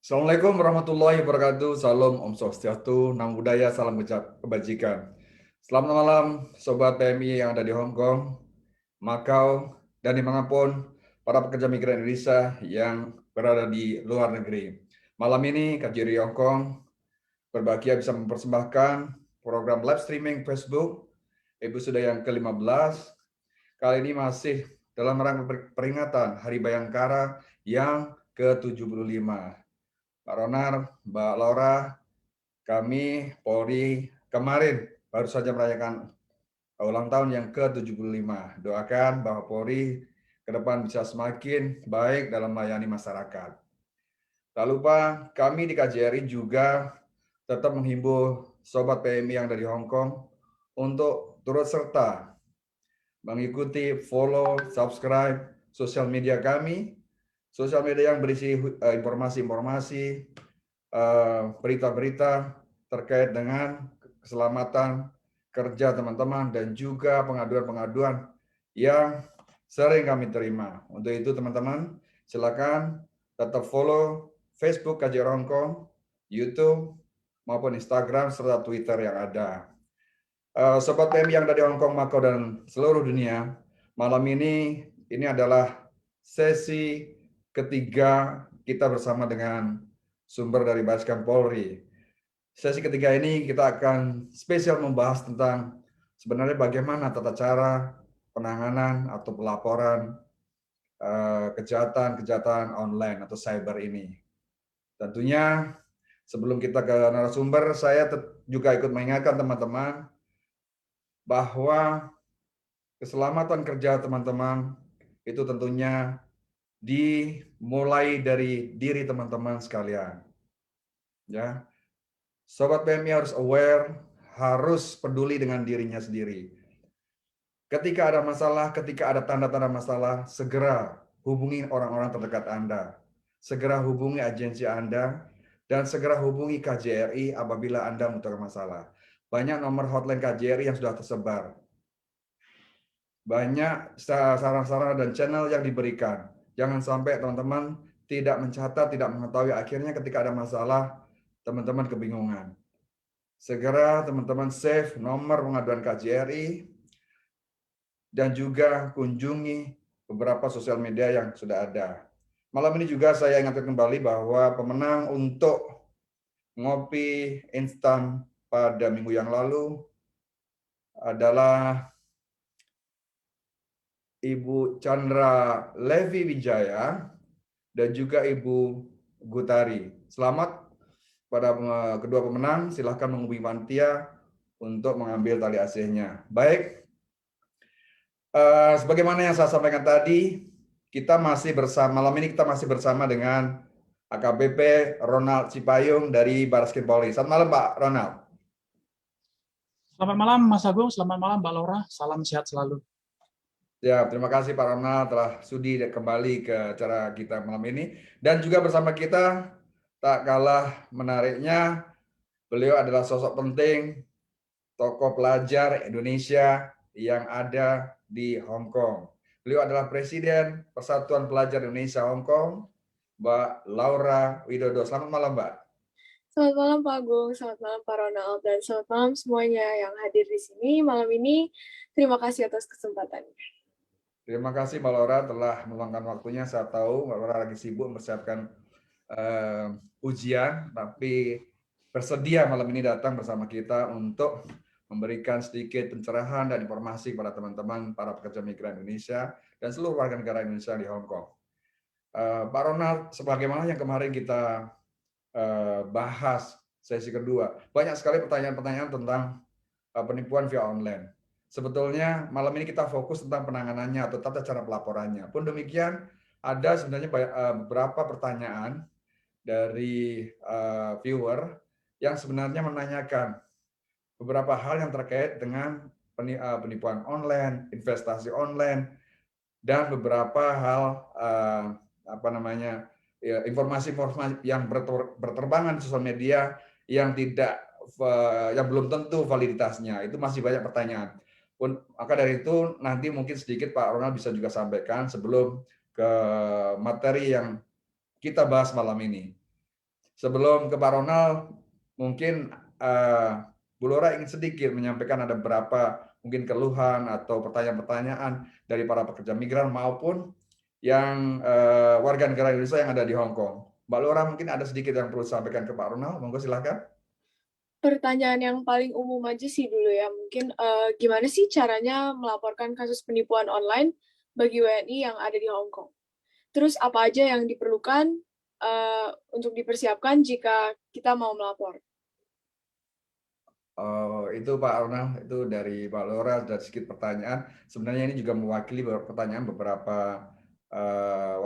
Assalamualaikum warahmatullahi wabarakatuh. Salam Om Swastiastu, Namo Buddhaya, salam kebajikan. Selamat malam Sobat PMI yang ada di Hong Kong, Makau, dan dimanapun para pekerja migran Indonesia yang berada di luar negeri. Malam ini KJRI Hong Kong berbahagia bisa mempersembahkan program live streaming Facebook episode yang ke-15. Kali ini masih dalam rangka peringatan Hari Bayangkara yang ke-75. Pak Ronald, Mbak Laura, kami Polri kemarin baru saja merayakan ulang tahun yang ke-75. Doakan bahwa Polri ke depan bisa semakin baik dalam melayani masyarakat. Tak lupa kami di KJRI juga tetap menghimbau Sobat PMI yang dari Hong Kong untuk turut serta mengikuti, follow, subscribe sosial media kami, sosial media yang berisi informasi-informasi, berita-berita terkait dengan keselamatan kerja teman-teman dan juga pengaduan-pengaduan yang sering kami terima. Untuk itu teman-teman, silakan tetap follow Facebook KJRI Hong Kong, YouTube, maupun Instagram serta Twitter yang ada. Sobat PMI yang dari Hong Kong, Makau, dan seluruh dunia, malam ini adalah sesi ketiga kita bersama dengan sumber dari Baskam Polri. Sesi ketiga ini kita akan spesial membahas tentang sebenarnya bagaimana tata cara penanganan atau pelaporan kejahatan online atau cyber ini. Tentunya sebelum kita ke narasumber, saya juga ikut mengingatkan teman-teman bahwa keselamatan kerja teman-teman itu tentunya dimulai dari diri teman-teman sekalian. Ya, Sobat PMI harus aware, harus peduli dengan dirinya sendiri. Ketika ada masalah, ketika ada tanda-tanda masalah, segera hubungi orang-orang terdekat Anda. Segera hubungi agensi Anda, dan segera hubungi KJRI apabila Anda membutuhkan masalah. Banyak nomor hotline KJRI yang sudah tersebar. Banyak saran-saran dan channel yang diberikan. Jangan sampai teman-teman tidak mencatat, tidak mengetahui, akhirnya ketika ada masalah, teman-teman kebingungan. Segera teman-teman save nomor pengaduan KJRI dan juga kunjungi beberapa sosial media yang sudah ada. Malam ini juga saya ingatkan kembali bahwa pemenang untuk ngopi instan pada minggu yang lalu adalah Ibu Chandra Levi Wijaya dan juga Ibu Gutari. Selamat pada kedua pemenang, silahkan menghubungi panitia untuk mengambil tali AC-nya. Baik, sebagaimana yang saya sampaikan tadi, malam ini kita masih bersama dengan AKBP Ronald Cipayung dari Barreskrim Polri. Selamat malam Pak Ronald. Selamat malam Mas Agung, selamat malam Mbak Laura, salam sehat selalu. Ya, terima kasih Pak Ronald telah sudi kembali ke acara kita malam ini. Dan juga bersama kita, tak kalah menariknya, beliau adalah sosok penting, tokoh pelajar Indonesia yang ada di Hong Kong. Beliau adalah Presiden Persatuan Pelajar Indonesia Hong Kong, Mbak Laura Widodo. Selamat malam, Mbak. Selamat malam Pak Agung, selamat malam Pak Ronald, dan selamat malam semuanya yang hadir di sini malam ini. Terima kasih atas kesempatannya. Terima kasih Mbak Laura telah meluangkan waktunya. Saya tahu Mbak Laura lagi sibuk mempersiapkan ujian, tapi bersedia malam ini datang bersama kita untuk memberikan sedikit pencerahan dan informasi kepada teman-teman para pekerja migran Indonesia dan seluruh warga negara Indonesia di Hong Kong. Pak Ronald, sebagaimana yang kemarin kita bahas sesi kedua, banyak sekali pertanyaan-pertanyaan tentang penipuan via online. Sebetulnya malam ini kita fokus tentang penanganannya atau tata cara pelaporannya. Pun demikian, ada sebenarnya beberapa pertanyaan dari viewer yang sebenarnya menanyakan beberapa hal yang terkait dengan penipuan online, investasi online, dan beberapa hal informasi-informasi yang berterbangan di sosial media yang belum tentu validitasnya. Itu masih banyak pertanyaan. Maka dari itu nanti mungkin sedikit Pak Ronald bisa juga sampaikan sebelum ke materi yang kita bahas malam ini. Sebelum ke Pak Ronald, mungkin Bu Lora ingin sedikit menyampaikan ada beberapa mungkin keluhan atau pertanyaan-pertanyaan dari para pekerja migran maupun yang warga negara Indonesia yang ada di Hong Kong. Mbak Lora mungkin ada sedikit yang perlu sampaikan ke Pak Ronald, monggo silahkan. Pertanyaan yang paling umum aja sih dulu ya, mungkin gimana sih caranya melaporkan kasus penipuan online bagi WNI yang ada di Hong Kong? Terus apa aja yang diperlukan untuk dipersiapkan jika kita mau melapor? Itu Pak Ronald, itu dari Pak Lora ada sedikit pertanyaan. Sebenarnya ini juga mewakili pertanyaan beberapa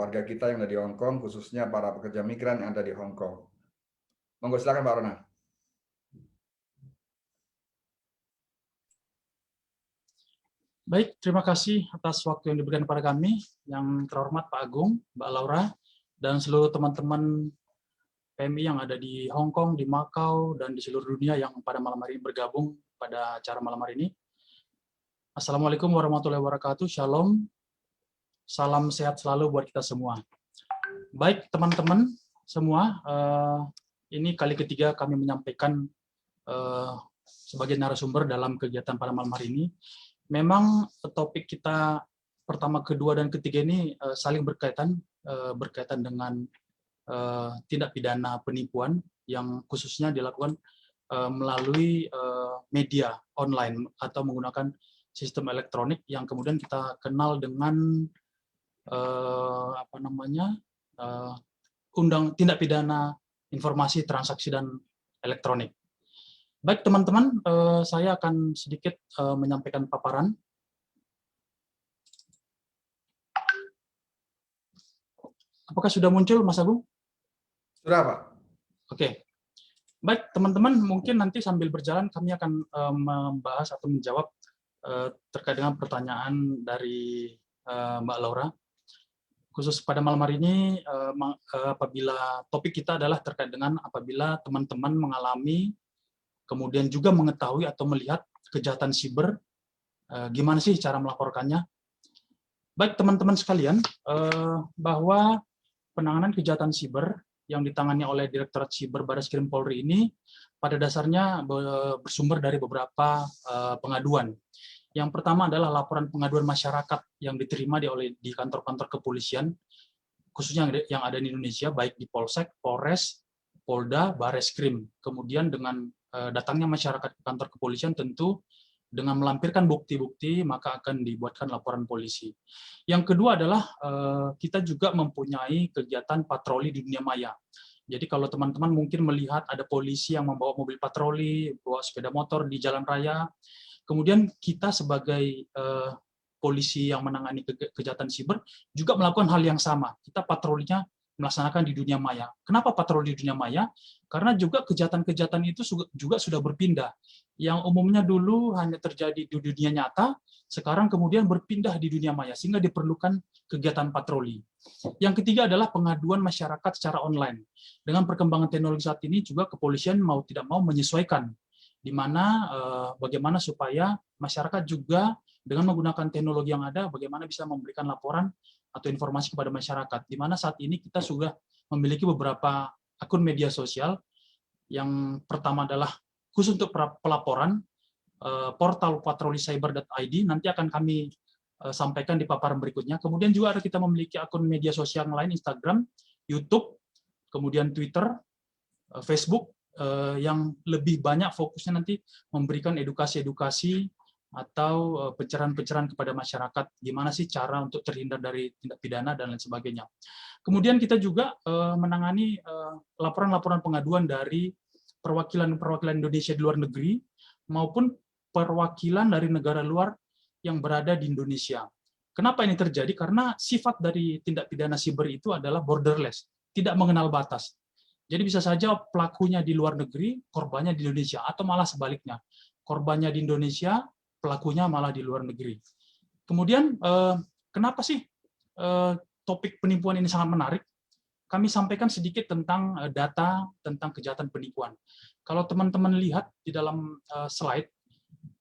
warga kita yang ada di Hong Kong, khususnya para pekerja migran yang ada di Hong Kong. Monggo silakan Pak Ronald. Baik, terima kasih atas waktu yang diberikan kepada kami, yang terhormat Pak Agung, Mbak Laura, dan seluruh teman-teman PMI yang ada di Hong Kong, di Makau, dan di seluruh dunia yang pada malam hari ini bergabung pada acara malam hari ini. Assalamualaikum warahmatullahi wabarakatuh, Shalom, salam sehat selalu buat kita semua. Baik, teman-teman semua, ini kali ketiga kami menyampaikan sebagai narasumber dalam kegiatan pada malam hari ini. Memang topik kita pertama, kedua, dan ketiga ini saling berkaitan dengan tindak pidana penipuan yang khususnya dilakukan melalui media online atau menggunakan sistem elektronik yang kemudian kita kenal dengan tindak pidana informasi transaksi dan elektronik. Baik teman-teman, saya akan sedikit menyampaikan paparan. Apakah sudah muncul, Mas Agung? Sudah, Pak. Oke. Baik teman-teman, mungkin nanti sambil berjalan kami akan membahas atau menjawab terkait dengan pertanyaan dari Mbak Laura. Khusus pada malam hari ini, apabila topik kita adalah terkait dengan apabila teman-teman mengalami kemudian juga mengetahui atau melihat kejahatan siber, gimana sih cara melaporkannya? Baik teman-teman sekalian, bahwa penanganan kejahatan siber yang ditangani oleh Direktorat Siber Bareskrim Polri ini pada dasarnya bersumber dari beberapa pengaduan. Yang pertama adalah laporan pengaduan masyarakat yang diterima di kantor-kantor kepolisian, khususnya yang ada di Indonesia, baik di Polsek, Polres, Polda, Bareskrim. Kemudian dengan datangnya masyarakat ke kantor kepolisian, tentu dengan melampirkan bukti-bukti maka akan dibuatkan laporan polisi. Yang kedua adalah kita juga mempunyai kegiatan patroli di dunia maya. Jadi kalau teman-teman mungkin melihat ada polisi yang membawa mobil patroli, bawa sepeda motor di jalan raya, kemudian kita sebagai polisi yang menangani kejahatan siber juga melakukan hal yang sama. Kita patrolinya melaksanakan di dunia maya. Kenapa patroli di dunia maya? Karena juga kejahatan-kejahatan itu juga sudah berpindah. Yang umumnya dulu hanya terjadi di dunia nyata, sekarang kemudian berpindah di dunia maya, sehingga diperlukan kegiatan patroli. Yang ketiga adalah pengaduan masyarakat secara online. Dengan perkembangan teknologi saat ini juga kepolisian mau tidak mau menyesuaikan, di mana bagaimana supaya masyarakat juga dengan menggunakan teknologi yang ada, bagaimana bisa memberikan laporan atau informasi kepada masyarakat, di mana saat ini kita sudah memiliki beberapa akun media sosial. Yang pertama adalah khusus untuk pelaporan, portal patrolicyber.id, nanti akan kami sampaikan di paparan berikutnya. Kemudian juga kita memiliki akun media sosial lain, Instagram, YouTube, kemudian Twitter, Facebook, yang lebih banyak fokusnya nanti memberikan edukasi-edukasi atau pencerahan-pencerahan kepada masyarakat, gimana sih cara untuk terhindar dari tindak pidana dan lain sebagainya. Kemudian kita juga menangani laporan-laporan pengaduan dari perwakilan-perwakilan Indonesia di luar negeri maupun perwakilan dari negara luar yang berada di Indonesia. Kenapa ini terjadi? Karena sifat dari tindak pidana siber itu adalah borderless, tidak mengenal batas. Jadi bisa saja pelakunya di luar negeri, korbannya di Indonesia, atau malah sebaliknya. Korbannya di Indonesia, pelakunya malah di luar negeri. Kemudian, kenapa sih topik penipuan ini sangat menarik? Kami sampaikan sedikit tentang data tentang kejahatan penipuan. Kalau teman-teman lihat di dalam slide,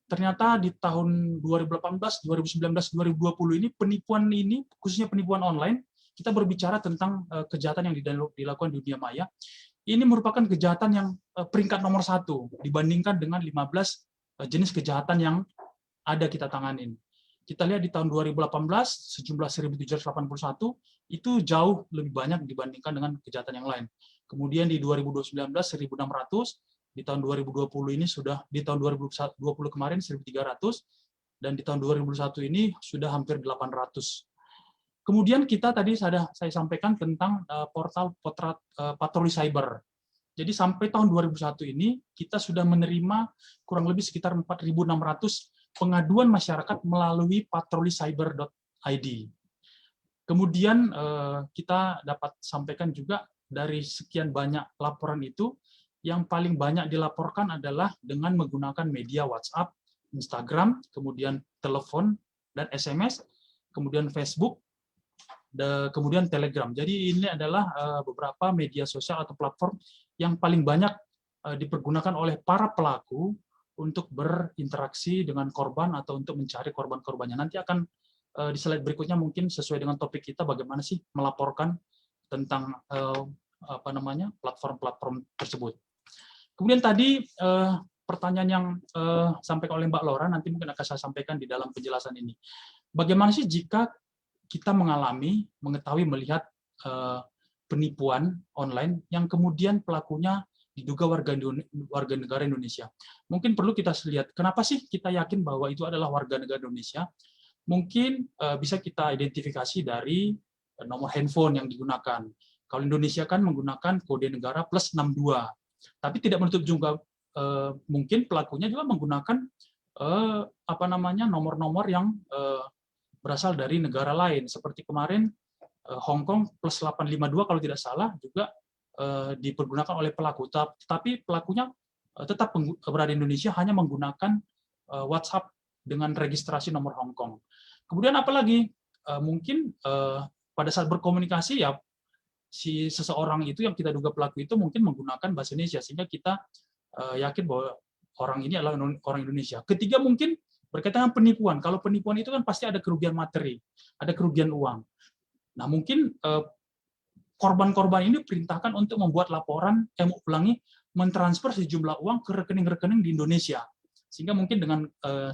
ternyata di tahun 2018, 2019, 2020 ini penipuan ini, khususnya penipuan online, kita berbicara tentang kejahatan yang dilakukan di dunia maya. ini merupakan kejahatan yang peringkat nomor 1 dibandingkan dengan 15 jenis kejahatan yang ada kita tanganin. Kita lihat di tahun 2018 sejumlah 1.781 itu jauh lebih banyak dibandingkan dengan kejahatan yang lain. Kemudian di 2019 1.600, di tahun 2020 ini sudah, di tahun 2020 kemarin 1.300, dan di tahun 2021 ini sudah hampir 800. Kemudian kita tadi saya sampaikan tentang portal patroli cyber. Jadi sampai tahun 2001 ini kita sudah menerima kurang lebih sekitar 4.600 pengaduan masyarakat melalui patrolicyber.id. Kemudian kita dapat sampaikan juga dari sekian banyak laporan itu, yang paling banyak dilaporkan adalah dengan menggunakan media WhatsApp, Instagram, kemudian telepon dan SMS, kemudian Facebook, kemudian Telegram. Jadi ini adalah beberapa media sosial atau platform yang paling banyak dipergunakan oleh para pelaku untuk berinteraksi dengan korban atau untuk mencari korban-korbannya. Nanti akan di slide berikutnya mungkin sesuai dengan topik kita bagaimana sih melaporkan tentang platform-platform tersebut. Kemudian tadi pertanyaan yang sampaikan oleh Mbak Laura nanti mungkin akan saya sampaikan di dalam penjelasan ini. Bagaimana sih jika kita mengalami, mengetahui, melihat penipuan online yang kemudian pelakunya diduga warga negara Indonesia. Mungkin perlu kita lihat, kenapa sih kita yakin bahwa itu adalah warga negara Indonesia? Mungkin bisa kita identifikasi dari nomor handphone yang digunakan. Kalau Indonesia kan menggunakan kode negara plus 62. Tapi tidak menutup juga mungkin pelakunya juga menggunakan nomor-nomor yang berasal dari negara lain. Seperti kemarin Hong Kong plus 852 kalau tidak salah juga dipergunakan oleh pelaku, tapi pelakunya tetap berada di Indonesia hanya menggunakan WhatsApp dengan registrasi nomor Hong Kong. Kemudian apalagi mungkin pada saat berkomunikasi ya si seseorang itu yang kita duga pelaku itu mungkin menggunakan bahasa Indonesia sehingga kita yakin bahwa orang ini adalah orang Indonesia. Ketiga mungkin berkaitan dengan penipuan. Kalau penipuan itu kan pasti ada kerugian materi, ada kerugian uang. Nah mungkin korban-korban ini perintahkan untuk membuat laporan, mentransfer sejumlah uang ke rekening-rekening di Indonesia. Sehingga mungkin dengan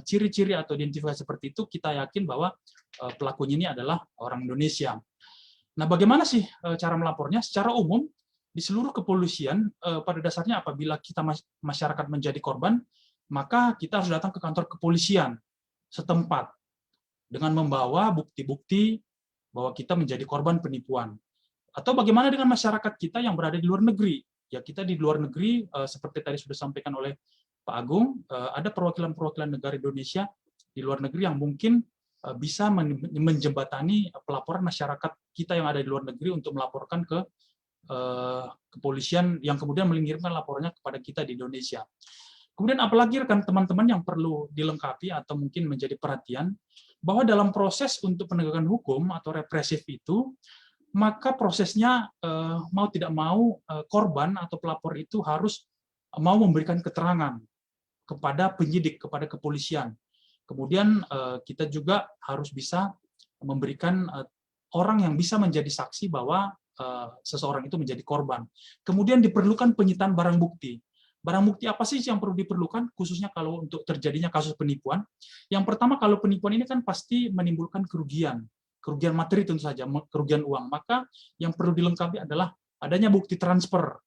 ciri-ciri atau identifikasi seperti itu, kita yakin bahwa pelakunya ini adalah orang Indonesia. Nah, bagaimana sih cara melapornya? Secara umum, di seluruh kepolisian, pada dasarnya apabila kita masyarakat menjadi korban, maka kita harus datang ke kantor kepolisian setempat dengan membawa bukti-bukti bahwa kita menjadi korban penipuan. Atau bagaimana dengan masyarakat kita yang berada di luar negeri? Ya, kita di luar negeri, seperti tadi sudah disampaikan oleh Pak Agung, ada perwakilan-perwakilan negara Indonesia di luar negeri yang mungkin bisa menjembatani pelaporan masyarakat kita yang ada di luar negeri untuk melaporkan ke kepolisian yang kemudian mengirimkan laporannya kepada kita di Indonesia. Kemudian apalagi rekan teman-teman yang perlu dilengkapi atau mungkin menjadi perhatian, bahwa dalam proses untuk penegakan hukum atau represif itu, maka prosesnya mau tidak mau korban atau pelapor itu harus mau memberikan keterangan kepada penyidik, kepada kepolisian. Kemudian kita juga harus bisa memberikan orang yang bisa menjadi saksi bahwa seseorang itu menjadi korban. Kemudian diperlukan penyitaan barang bukti. Barang bukti apa sih yang perlu diperlukan, khususnya kalau untuk terjadinya kasus penipuan? Yang pertama, kalau penipuan ini kan pasti menimbulkan kerugian materi tentu saja, kerugian uang. Maka yang perlu dilengkapi adalah adanya bukti transfer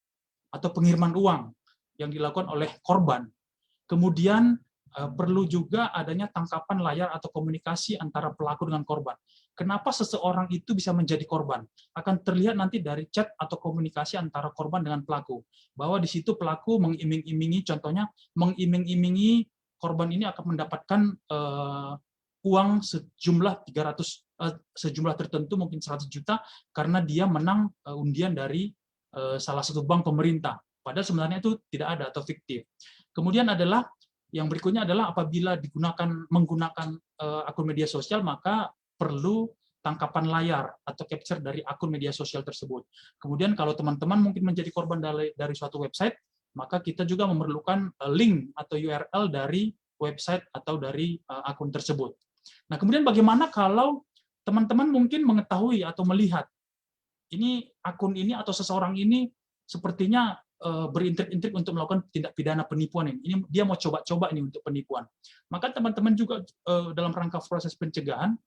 atau pengiriman uang yang dilakukan oleh korban. Kemudian perlu juga adanya tangkapan layar atau komunikasi antara pelaku dengan korban. Kenapa seseorang itu bisa menjadi korban? Akan terlihat nanti dari chat atau komunikasi antara korban dengan pelaku. Bahwa di situ pelaku mengiming-imingi, contohnya mengiming-imingi korban ini akan mendapatkan uang sejumlah tertentu, mungkin 100 juta, karena dia menang undian dari salah satu bank pemerintah. Padahal sebenarnya itu tidak ada atau fiktif. Kemudian yang berikutnya adalah apabila menggunakan akun media sosial, maka perlu tangkapan layar atau capture dari akun media sosial tersebut. Kemudian kalau teman-teman mungkin menjadi korban dari suatu website, maka kita juga memerlukan link atau URL dari website atau dari akun tersebut. Nah, kemudian bagaimana kalau teman-teman mungkin mengetahui atau melihat ini akun ini atau seseorang ini sepertinya berintrik-intrik untuk melakukan tindak pidana penipuan ini. Ini dia mau coba-coba ini untuk penipuan. Maka teman-teman juga dalam rangka proses pencegahan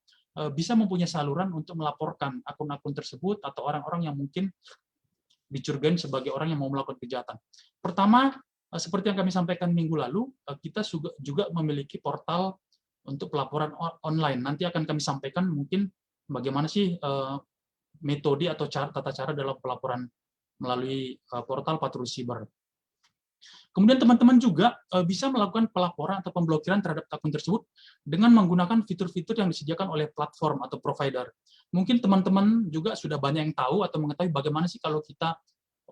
bisa mempunyai saluran untuk melaporkan akun-akun tersebut atau orang-orang yang mungkin dicurigai sebagai orang yang mau melakukan kejahatan. Pertama, seperti yang kami sampaikan minggu lalu, kita juga memiliki portal untuk pelaporan online. Nanti akan kami sampaikan mungkin bagaimana sih metode atau tata cara dalam pelaporan melalui portal patroli siber. Kemudian teman-teman juga bisa melakukan pelaporan atau pemblokiran terhadap akun tersebut dengan menggunakan fitur-fitur yang disediakan oleh platform atau provider. Mungkin teman-teman juga sudah banyak yang tahu atau mengetahui bagaimana sih kalau kita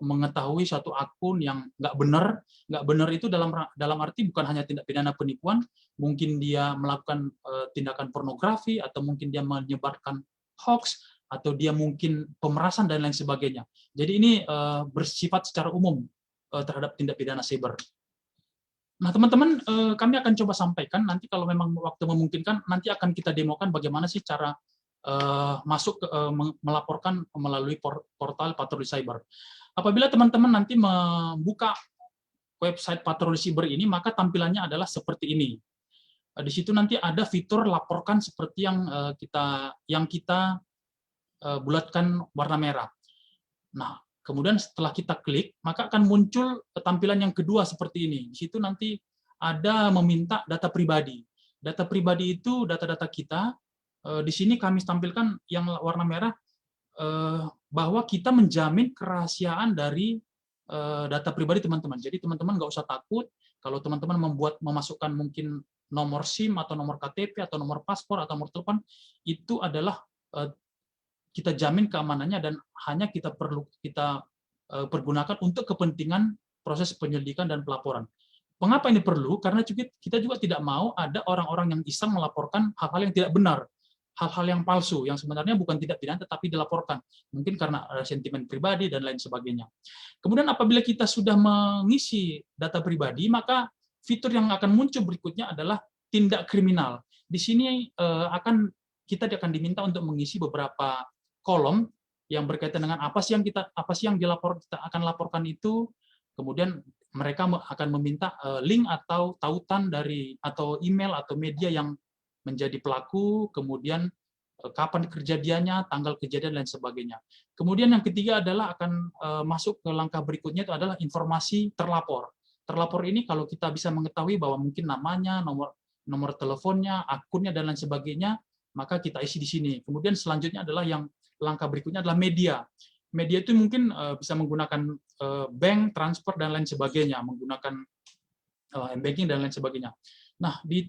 mengetahui suatu akun yang nggak benar. Nggak benar itu dalam arti bukan hanya tindak pidana penipuan, mungkin dia melakukan tindakan pornografi, atau mungkin dia menyebarkan hoax, atau dia mungkin pemerasan dan lain sebagainya. Jadi ini bersifat secara umum terhadap tindak pidana cyber. Nah, teman-teman, kami akan coba sampaikan nanti kalau memang waktu memungkinkan, nanti akan kita demokan bagaimana sih cara masuk melaporkan melalui portal patroli cyber. Apabila teman-teman nanti membuka website patroli cyber ini, maka tampilannya adalah seperti ini. Di situ nanti ada fitur laporkan seperti yang kita bulatkan warna merah. Nah, kemudian setelah kita klik, maka akan muncul tampilan yang kedua seperti ini. Di situ nanti ada meminta data pribadi. Data pribadi itu data-data kita. Di sini kami tampilkan yang warna merah, bahwa kita menjamin kerahasiaan dari data pribadi teman-teman. Jadi teman-teman nggak usah takut kalau teman-teman memasukkan mungkin nomor SIM atau nomor KTP atau nomor paspor atau nomor telepon, itu adalah kita jamin keamanannya dan hanya kita pergunakan untuk kepentingan proses penyelidikan dan pelaporan. Mengapa ini perlu? Karena kita juga tidak mau ada orang-orang yang iseng melaporkan hal-hal yang tidak benar, hal-hal yang palsu, yang sebenarnya bukan tidak pidana tetapi dilaporkan, mungkin karena sentimen pribadi dan lain sebagainya. Kemudian apabila kita sudah mengisi data pribadi, maka fitur yang akan muncul berikutnya adalah tindak kriminal. Di sini kita akan diminta untuk mengisi beberapa kolom yang berkaitan dengan apa sih yang kita akan laporkan itu. Kemudian mereka akan meminta link atau tautan atau email atau media yang menjadi pelaku, kemudian kapan kejadiannya, tanggal kejadian, dan lain sebagainya. Kemudian yang ketiga adalah akan masuk ke langkah berikutnya, itu adalah informasi terlapor. Terlapor ini kalau kita bisa mengetahui bahwa mungkin namanya, nomor teleponnya, akunnya, dan lain sebagainya, maka kita isi di sini. Kemudian selanjutnya adalah langkah berikutnya adalah media. Media itu mungkin bisa menggunakan bank, transfer, dan lain sebagainya, menggunakan banking dan lain sebagainya. Nah, di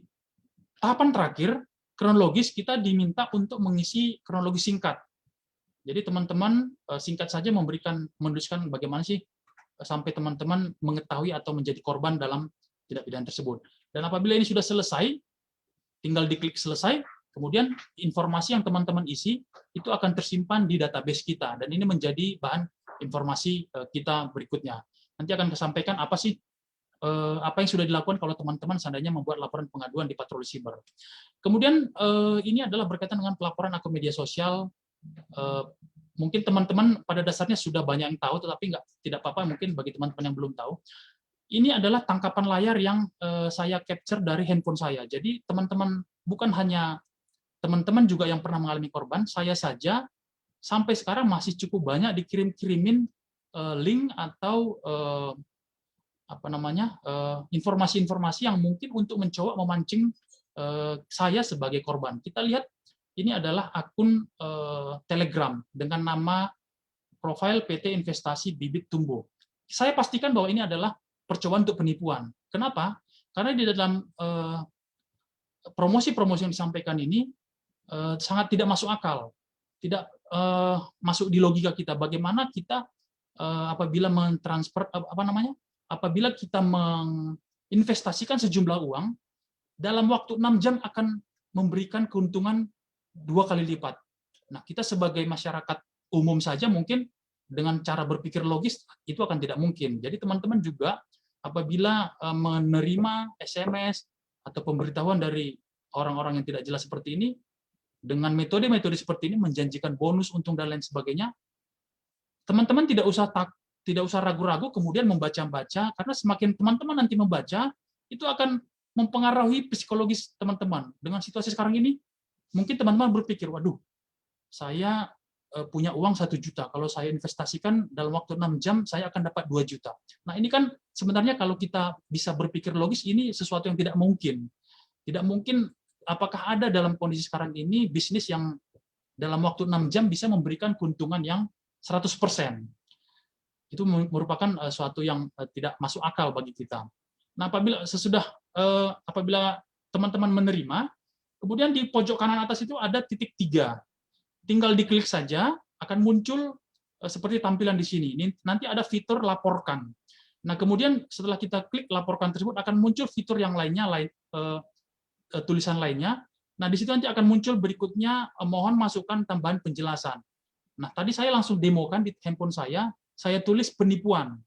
tahapan terakhir, kronologis, kita diminta untuk mengisi kronologis singkat. Jadi teman-teman singkat saja menuliskan bagaimana sih sampai teman-teman mengetahui atau menjadi korban dalam tindak pidana tersebut. Dan apabila ini sudah selesai, tinggal diklik selesai, kemudian informasi yang teman-teman isi itu akan tersimpan di database kita, dan ini menjadi bahan informasi kita berikutnya. Nanti akan disampaikan apa yang sudah dilakukan kalau teman-teman seandainya membuat laporan pengaduan di patroli siber. Kemudian ini adalah berkaitan dengan pelaporan akun media sosial. Mungkin teman-teman pada dasarnya sudah banyak yang tahu, tetapi tidak apa-apa mungkin bagi teman-teman yang belum tahu. Ini adalah tangkapan layar yang saya capture dari handphone saya. Jadi teman-teman, bukan hanya teman-teman juga yang pernah mengalami korban, saya saja sampai sekarang masih cukup banyak dikirim-kirimin link atau informasi-informasi yang mungkin untuk mencoba memancing saya sebagai korban. Kita lihat ini adalah akun Telegram dengan nama profil PT Investasi Bibit Tumbuh. Saya pastikan bahwa ini adalah percobaan untuk penipuan. Kenapa? Karena di dalam promosi-promosi yang disampaikan ini sangat tidak masuk akal, tidak masuk di logika kita. Bagaimana kita apabila apabila kita menginvestasikan sejumlah uang, dalam waktu 6 jam akan memberikan keuntungan 2 kali lipat. Nah, kita sebagai masyarakat umum saja mungkin dengan cara berpikir logis itu akan tidak mungkin. Jadi teman-teman juga apabila menerima SMS atau pemberitahuan dari orang-orang yang tidak jelas seperti ini, dengan metode-metode seperti ini menjanjikan bonus, untung, dan lain sebagainya, teman-teman tidak usah tidak usah ragu-ragu kemudian membaca-baca, karena semakin teman-teman nanti membaca, itu akan mempengaruhi psikologis teman-teman. Dengan situasi sekarang ini, mungkin teman-teman berpikir, waduh, saya punya uang 1 juta, kalau saya investasikan dalam waktu 6 jam, saya akan dapat 2 juta. Nah ini kan sebenarnya kalau kita bisa berpikir logis, ini sesuatu yang tidak mungkin. Tidak mungkin, apakah ada dalam kondisi sekarang ini bisnis yang dalam waktu 6 jam bisa memberikan keuntungan yang 100%. Itu merupakan suatu yang tidak masuk akal bagi kita. Nah, apabila teman-teman menerima, kemudian di pojok kanan atas itu ada titik 3. Tinggal diklik saja, akan muncul seperti tampilan di sini. Ini nanti ada fitur laporkan. Nah, kemudian setelah kita klik laporkan tersebut, akan muncul fitur yang lainnya, tulisan lainnya. Nah, di situ nanti akan muncul berikutnya, mohon masukkan tambahan penjelasan. Nah, tadi saya langsung demokan di handphone saya tulis penipuan.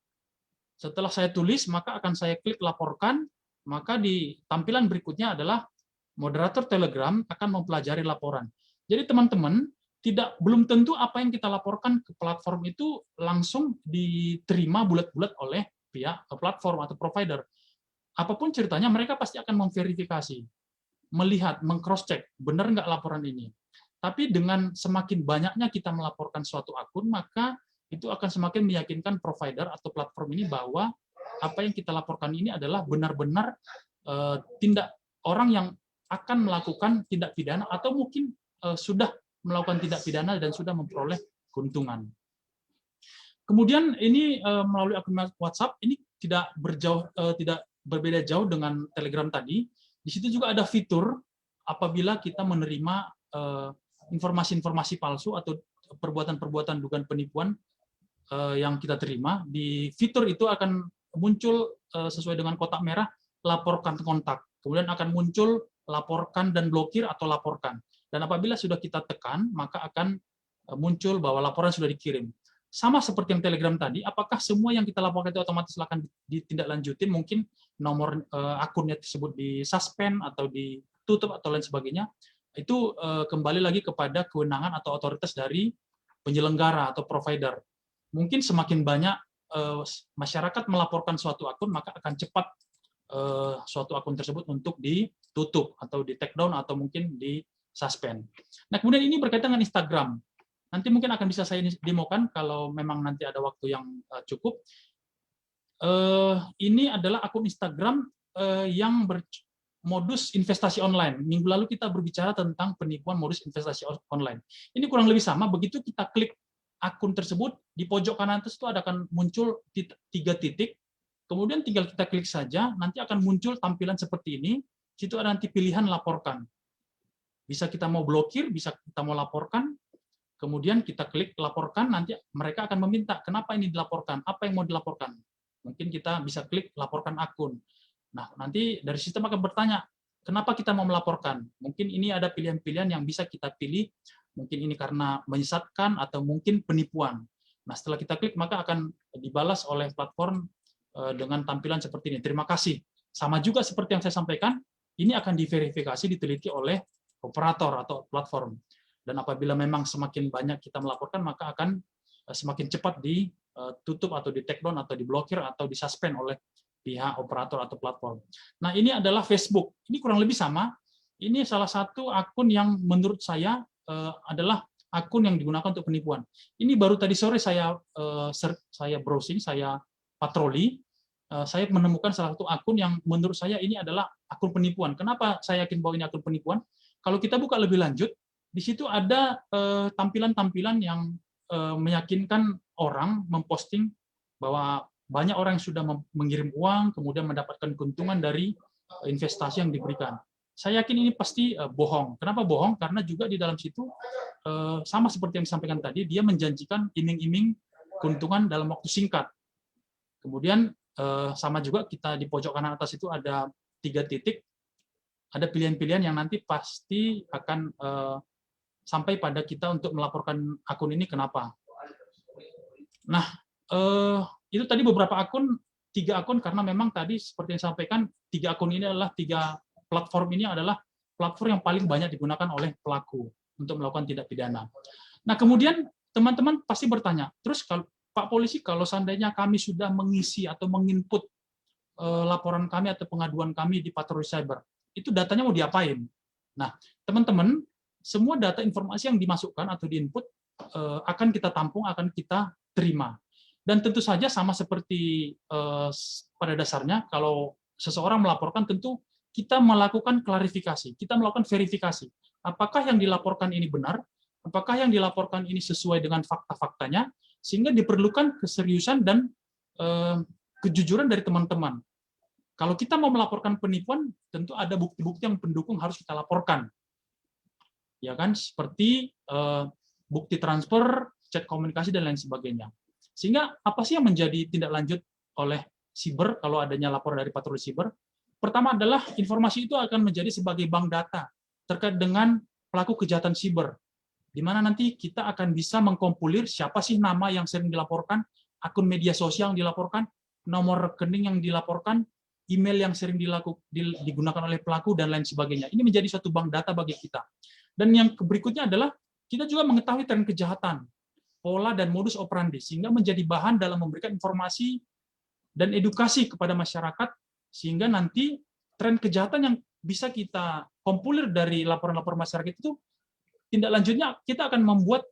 Setelah saya tulis, maka akan saya klik laporkan, maka di tampilan berikutnya adalah moderator Telegram akan mempelajari laporan. Jadi teman-teman, belum tentu apa yang kita laporkan ke platform itu langsung diterima bulat-bulat oleh pihak platform atau provider. Apapun ceritanya, mereka pasti akan memverifikasi, melihat, meng-cross-check, benar nggak laporan ini. Tapi dengan semakin banyaknya kita melaporkan suatu akun, maka itu akan semakin meyakinkan provider atau platform ini bahwa apa yang kita laporkan ini adalah benar-benar tindak orang yang akan melakukan tindak pidana atau mungkin sudah melakukan tindak pidana dan sudah memperoleh keuntungan. Kemudian ini melalui akun WhatsApp ini tidak berbeda jauh dengan Telegram tadi. Di situ juga ada fitur apabila kita menerima informasi-informasi palsu atau perbuatan-perbuatan dugaan penipuan yang kita terima, di fitur itu akan muncul sesuai dengan kotak merah, laporkan kontak. Kemudian akan muncul laporkan dan blokir atau laporkan. Dan apabila sudah kita tekan, maka akan muncul bahwa laporan sudah dikirim. Sama seperti yang Telegram tadi, apakah semua yang kita laporkan itu otomatis akan ditindaklanjutin, mungkin nomor akunnya tersebut disuspend atau ditutup atau lain sebagainya, itu kembali lagi kepada kewenangan atau otoritas dari penyelenggara atau provider. Mungkin semakin banyak masyarakat melaporkan suatu akun, maka akan cepat suatu akun tersebut untuk ditutup atau di take down atau mungkin di suspend. Nah, kemudian ini berkaitan dengan Instagram. Nanti mungkin akan bisa saya demokan kalau memang nanti ada waktu yang cukup. Ini adalah akun Instagram yang modus investasi online. Minggu lalu kita berbicara tentang penipuan modus investasi online. Ini kurang lebih sama, begitu kita klik akun tersebut, di pojok kanan atas itu akan muncul 3 titik, kemudian tinggal kita klik saja, nanti akan muncul tampilan seperti ini, situ ada nanti pilihan laporkan. Bisa kita mau blokir, bisa kita mau laporkan, kemudian kita klik laporkan, nanti mereka akan meminta, kenapa ini dilaporkan, apa yang mau dilaporkan. Mungkin kita bisa klik laporkan akun. Nah, nanti dari sistem akan bertanya, kenapa kita mau melaporkan? Mungkin ini ada pilihan-pilihan yang bisa kita pilih, mungkin ini karena menyesatkan atau mungkin penipuan. Nah, setelah kita klik, maka akan dibalas oleh platform dengan tampilan seperti ini. Terima kasih. Sama juga seperti yang saya sampaikan, ini akan diverifikasi, diteliti oleh operator atau platform. Dan apabila memang semakin banyak kita melaporkan, maka akan semakin cepat ditutup atau di take down atau diblokir atau disuspend oleh pihak operator atau platform. Nah, ini adalah Facebook. Ini kurang lebih sama. Ini salah satu akun yang menurut saya adalah akun yang digunakan untuk penipuan. Ini baru tadi sore saya browsing, saya patroli, saya menemukan salah satu akun yang menurut saya ini adalah akun penipuan. Kenapa saya yakin bahwa ini akun penipuan? Kalau kita buka lebih lanjut, di situ ada tampilan-tampilan yang meyakinkan orang memposting bahwa banyak orang yang sudah mengirim uang, kemudian mendapatkan keuntungan dari investasi yang diberikan. Saya yakin ini pasti bohong. Kenapa bohong? Karena juga di dalam situ sama seperti yang disampaikan tadi, dia menjanjikan iming-iming keuntungan dalam waktu singkat. Kemudian sama juga kita di pojok kanan atas itu ada 3 titik, ada pilihan-pilihan yang nanti pasti akan sampai pada kita untuk melaporkan akun ini kenapa. Nah, itu tadi beberapa akun, 3 akun, karena memang tadi seperti yang disampaikan, 3 akun ini adalah 3 platform ini adalah platform yang paling banyak digunakan oleh pelaku untuk melakukan tindak pidana. Nah, kemudian teman-teman pasti bertanya, terus kalau Pak Polisi, kalau seandainya kami sudah mengisi atau menginput laporan kami atau pengaduan kami di patroli cyber, itu datanya mau diapain? Nah, teman-teman, semua data informasi yang dimasukkan atau diinput akan kita tampung, akan kita terima. Dan tentu saja sama seperti pada dasarnya, kalau seseorang melaporkan, tentu kita melakukan klarifikasi, kita melakukan verifikasi. Apakah yang dilaporkan ini benar? Apakah yang dilaporkan ini sesuai dengan fakta-faktanya? Sehingga diperlukan keseriusan dan kejujuran dari teman-teman. Kalau kita mau melaporkan penipuan, tentu ada bukti-bukti yang pendukung harus kita laporkan. Ya kan, seperti bukti transfer, chat komunikasi dan lain sebagainya. Sehingga apa sih yang menjadi tindak lanjut oleh siber kalau adanya laporan dari patroli siber? Pertama adalah informasi itu akan menjadi sebagai bank data terkait dengan pelaku kejahatan siber, di mana nanti kita akan bisa mengkompilir siapa sih nama yang sering dilaporkan, akun media sosial yang dilaporkan, nomor rekening yang dilaporkan, email yang sering digunakan oleh pelaku, dan lain sebagainya. Ini menjadi suatu bank data bagi kita. Dan yang berikutnya adalah kita juga mengetahui tren kejahatan, pola dan modus operandi, sehingga menjadi bahan dalam memberikan informasi dan edukasi kepada masyarakat, sehingga nanti tren kejahatan yang bisa kita kompilir dari laporan-laporan masyarakat itu, tindak lanjutnya kita akan membuat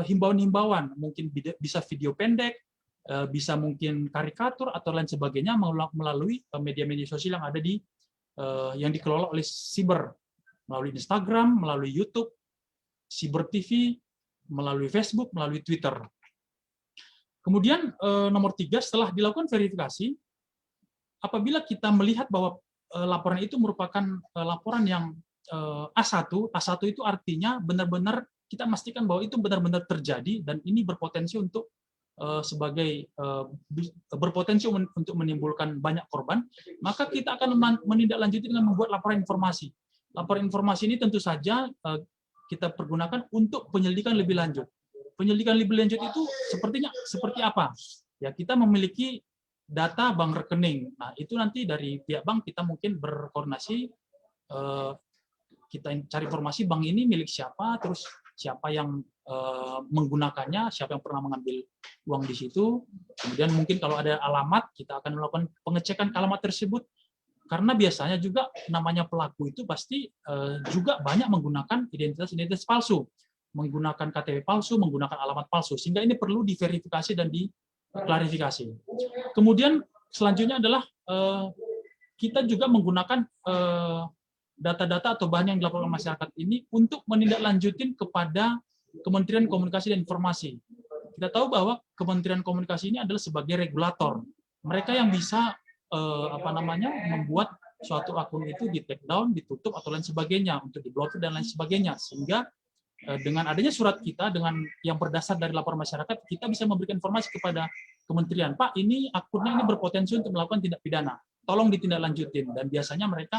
himbauan-himbauan, mungkin bisa video pendek, bisa mungkin karikatur atau lain sebagainya melalui media-media sosial yang ada yang dikelola oleh siber, melalui Instagram, melalui YouTube, Cyber TV, melalui Facebook, melalui Twitter. Kemudian nomor 3, setelah dilakukan verifikasi, apabila kita melihat bahwa laporan itu merupakan laporan yang A1 itu artinya benar-benar kita memastikan bahwa itu benar-benar terjadi dan ini berpotensi untuk berpotensi untuk menimbulkan banyak korban, maka kita akan menindaklanjuti dengan membuat laporan informasi. Laporan informasi ini tentu saja kita pergunakan untuk penyelidikan lebih lanjut. Penyelidikan lebih lanjut itu seperti apa? Ya, kita memiliki data bank rekening. Nah, itu nanti dari pihak bank kita mungkin berkoordinasi, kita cari informasi bank ini milik siapa, terus siapa yang menggunakannya, siapa yang pernah mengambil uang di situ. Kemudian mungkin kalau ada alamat, kita akan melakukan pengecekan alamat tersebut. Karena biasanya juga namanya pelaku itu pasti juga banyak menggunakan identitas palsu, menggunakan KTP palsu, menggunakan alamat palsu. Sehingga ini perlu diverifikasi dan diklarifikasi. Kemudian selanjutnya adalah kita juga menggunakan data-data atau bahan yang dilaporkan masyarakat ini untuk menindaklanjutin kepada Kementerian Komunikasi dan Informasi. Kita tahu bahwa Kementerian Komunikasi ini adalah sebagai regulator. Mereka yang bisa membuat suatu akun itu di take down, ditutup atau lain sebagainya, untuk diblokir dan lain sebagainya. Sehingga dengan adanya surat kita dengan yang berdasar dari laporan masyarakat, kita bisa memberikan informasi kepada kementerian, Pak, ini akunnya ini berpotensi untuk melakukan tindak pidana. Tolong ditindaklanjutin. Dan biasanya mereka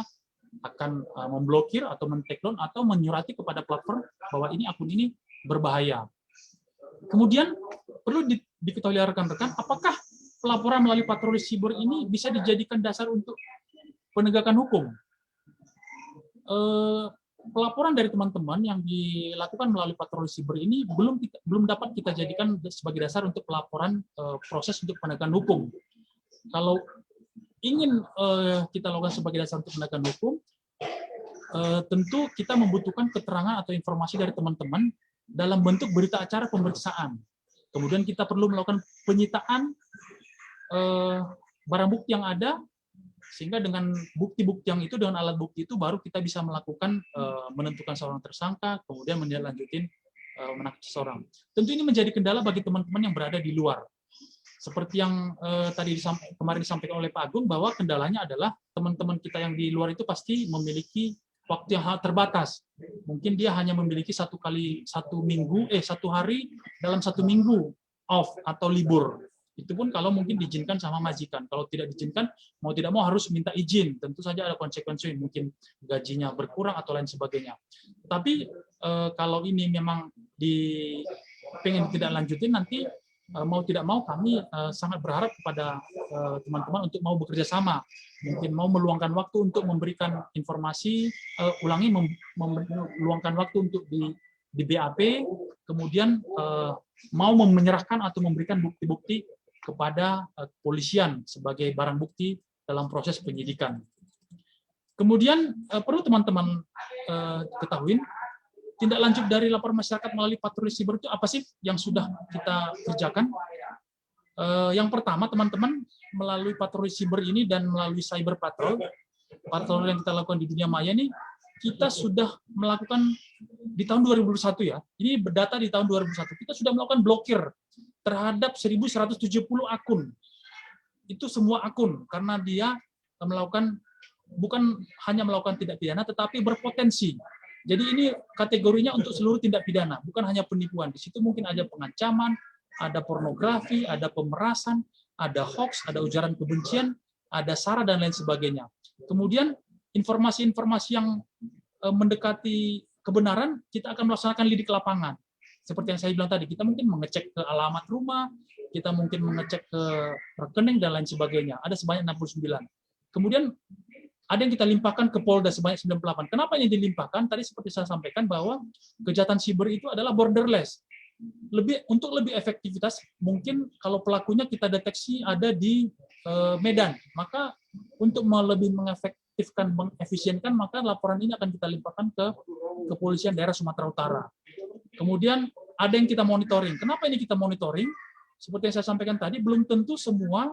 akan memblokir atau men-take down atau menyurati kepada platform bahwa ini akun ini berbahaya. Kemudian perlu diketahui rekan-rekan, apakah pelaporan melalui patroli siber ini bisa dijadikan dasar untuk penegakan hukum? Pelaporan dari teman-teman yang dilakukan melalui patroli siber ini belum dapat kita jadikan sebagai dasar untuk pelaporan proses untuk penegakan hukum. Kalau ingin kita lakukan sebagai dasar untuk penegakan hukum, tentu kita membutuhkan keterangan atau informasi dari teman-teman dalam bentuk berita acara pemeriksaan. Kemudian kita perlu melakukan penyitaan barang bukti yang ada, sehingga dengan bukti-bukti yang itu, dengan alat bukti itu, baru kita bisa melakukan menentukan seorang tersangka, kemudian menindaklanjutin menangkap seseorang. Tentu ini menjadi kendala bagi teman-teman yang berada di luar. Seperti yang tadi kemarin disampaikan oleh Pak Agung, bahwa kendalanya adalah teman-teman kita yang di luar itu pasti memiliki waktu yang terbatas. Mungkin dia hanya memiliki satu hari dalam satu minggu off atau libur. Itu pun kalau mungkin diizinkan sama majikan. Kalau tidak diizinkan, mau tidak mau harus minta izin. Tentu saja ada konsekuensi, mungkin gajinya berkurang atau lain sebagainya. Tapi kalau ini memang pengen tidak lanjutin, nanti mau tidak mau kami sangat berharap kepada teman-teman untuk mau bekerja sama, mungkin mau meluangkan waktu untuk memberikan informasi, meluangkan waktu untuk di BAP, kemudian mau menyerahkan atau memberikan bukti-bukti kepada kepolisian sebagai barang bukti dalam proses penyidikan. Kemudian perlu teman-teman ketahui, tindak lanjut dari laporan masyarakat melalui patroli siber itu apa sih yang sudah kita kerjakan? Yang pertama, teman-teman, melalui patroli siber ini dan melalui cyber patrol yang kita lakukan di dunia maya ini, kita sudah melakukan di tahun 2021 ya. Ini berdata di tahun 2021. Kita sudah melakukan blokir terhadap 1.170 akun. Itu semua akun karena dia melakukan bukan hanya melakukan tindak pidana tetapi berpotensi. Jadi ini kategorinya untuk seluruh tindak pidana, bukan hanya penipuan. Di situ mungkin ada pengancaman, ada pornografi, ada pemerasan, ada hoax, ada ujaran kebencian, ada sara dan lain sebagainya. Kemudian informasi-informasi yang mendekati kebenaran, kita akan melaksanakan lidik lapangan. Seperti yang saya bilang tadi, kita mungkin mengecek ke alamat rumah, kita mungkin mengecek ke rekening dan lain sebagainya. Ada sebanyak 69. Kemudian ada yang kita limpahkan ke Polda sebanyak 98. Kenapa ini dilimpahkan? Tadi seperti saya sampaikan bahwa kejahatan siber itu adalah borderless. Untuk lebih efektivitas, mungkin kalau pelakunya kita deteksi ada di Medan, maka untuk lebih mengefektifkan, mengefisienkan, maka laporan ini akan kita limpahkan ke Kepolisian Daerah Sumatera Utara. Kemudian ada yang kita monitoring. Kenapa ini kita monitoring? Seperti yang saya sampaikan tadi, belum tentu semua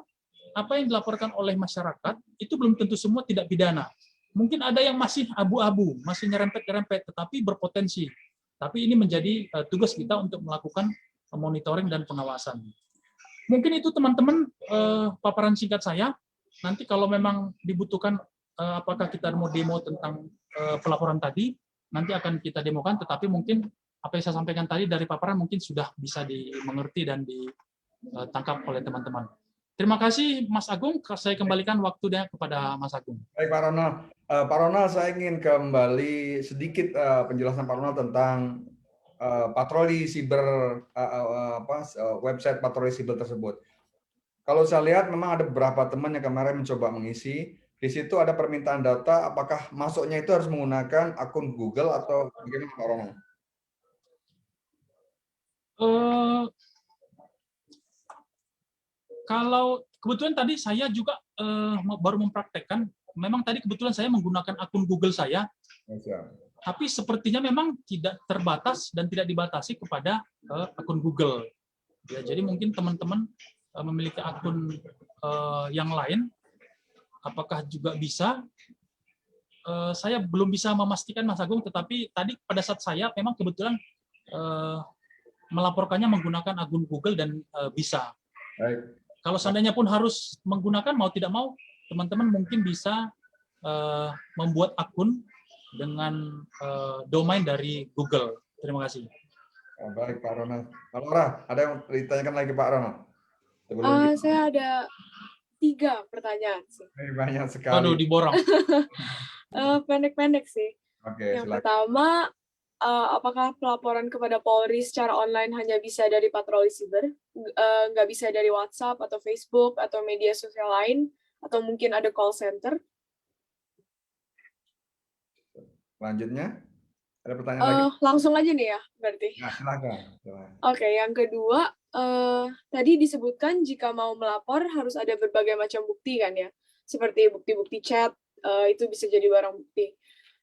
apa yang dilaporkan oleh masyarakat itu belum tentu semua tidak pidana. Mungkin ada yang masih abu-abu, masih nyerempet-nyerempet, tetapi berpotensi. Tapi ini menjadi tugas kita untuk melakukan monitoring dan pengawasan. Mungkin itu teman-teman paparan singkat saya. Nanti kalau memang dibutuhkan apakah kita mau demo tentang pelaporan tadi, nanti akan kita demokan, tetapi mungkin apa yang saya sampaikan tadi dari paparan mungkin sudah bisa dimengerti dan ditangkap oleh teman-teman. Terima kasih Mas Agung, saya kembalikan waktunya kepada Mas Agung. Baik Pak Ronald. Pak Ronald, saya ingin kembali sedikit penjelasan Pak Ronald tentang patroli siber, website patroli siber tersebut. Kalau saya lihat memang ada beberapa teman yang kemarin mencoba mengisi, di situ ada permintaan data, apakah masuknya itu harus menggunakan akun Google atau bagaimana Pak Ronald? Kalau kebetulan tadi saya juga baru mempraktekkan, memang tadi kebetulan saya menggunakan akun Google saya, tapi sepertinya memang tidak terbatas dan tidak dibatasi kepada akun Google. Ya, jadi mungkin teman-teman memiliki akun yang lain, apakah juga bisa? Saya belum bisa memastikan Mas Agung, tetapi tadi pada saat saya memang kebetulan melaporkannya menggunakan akun Google dan bisa. Baik. Kalau seandainya pun harus menggunakan, mau tidak mau, teman-teman mungkin bisa membuat akun dengan domain dari Google. Terima kasih. Baik Pak Ronald. Pak Laura, ada yang ditanyakan lagi Pak Ronald? Saya ada 3 pertanyaan sih. Banyak sekali. Aduh, diborong. Pendek-pendek sih. Oke, Yang silakan. pertama, apakah pelaporan kepada Polri secara online hanya bisa dari patroli siber? Nggak bisa dari WhatsApp atau Facebook atau media sosial lain? Atau mungkin ada call center? Selanjutnya, ada pertanyaan lagi? Langsung aja nih ya, berarti. Nah, silakan. Oke, yang kedua, tadi disebutkan jika mau melapor harus ada berbagai macam bukti kan ya? Seperti bukti-bukti chat, itu bisa jadi barang bukti.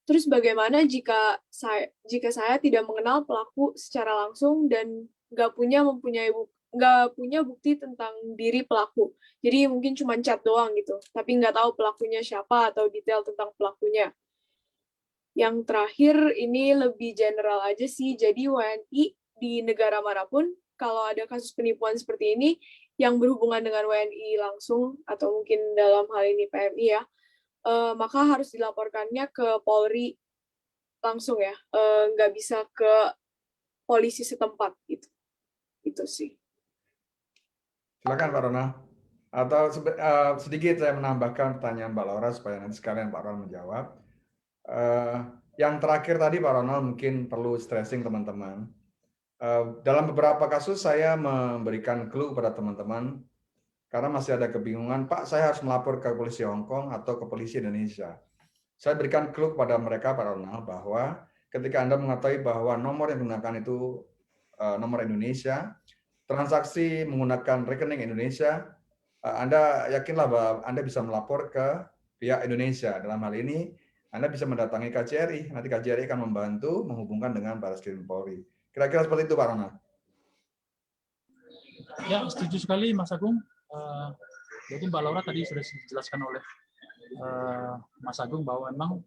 Terus bagaimana jika saya tidak mengenal pelaku secara langsung dan nggak punya bukti tentang diri pelaku. Jadi mungkin cuma chat doang gitu, tapi nggak tahu pelakunya siapa atau detail tentang pelakunya. Yang terakhir ini lebih general aja sih, jadi WNI di negara manapun, kalau ada kasus penipuan seperti ini, yang berhubungan dengan WNI langsung, atau mungkin dalam hal ini PMI ya, maka harus dilaporkannya ke Polri langsung ya, nggak bisa ke polisi setempat gitu. Itu sih. Silakan Pak Ronald. Atau sedikit saya menambahkan pertanyaan Mbak Laura supaya nanti sekalian Pak Ronald menjawab. Yang terakhir tadi Pak Ronald mungkin perlu stressing teman-teman. Dalam beberapa kasus saya memberikan clue pada teman-teman karena masih ada kebingungan, Pak saya harus melapor ke polisi Hong Kong atau ke polisi Indonesia. Saya berikan clue kepada mereka Pak Ronald bahwa ketika Anda mengetahui bahwa nomor yang digunakan itu nomor Indonesia, transaksi menggunakan rekening Indonesia, Anda yakinlah bahwa Anda bisa melapor ke pihak Indonesia. Dalam hal ini, Anda bisa mendatangi KJRI. Nanti KJRI akan membantu menghubungkan dengan Barreskrim Polri. Kira-kira seperti itu, Pak Rona. Ya, setuju sekali Mas Agung. Jadi Mbak Laura tadi sudah dijelaskan oleh Mas Agung bahwa memang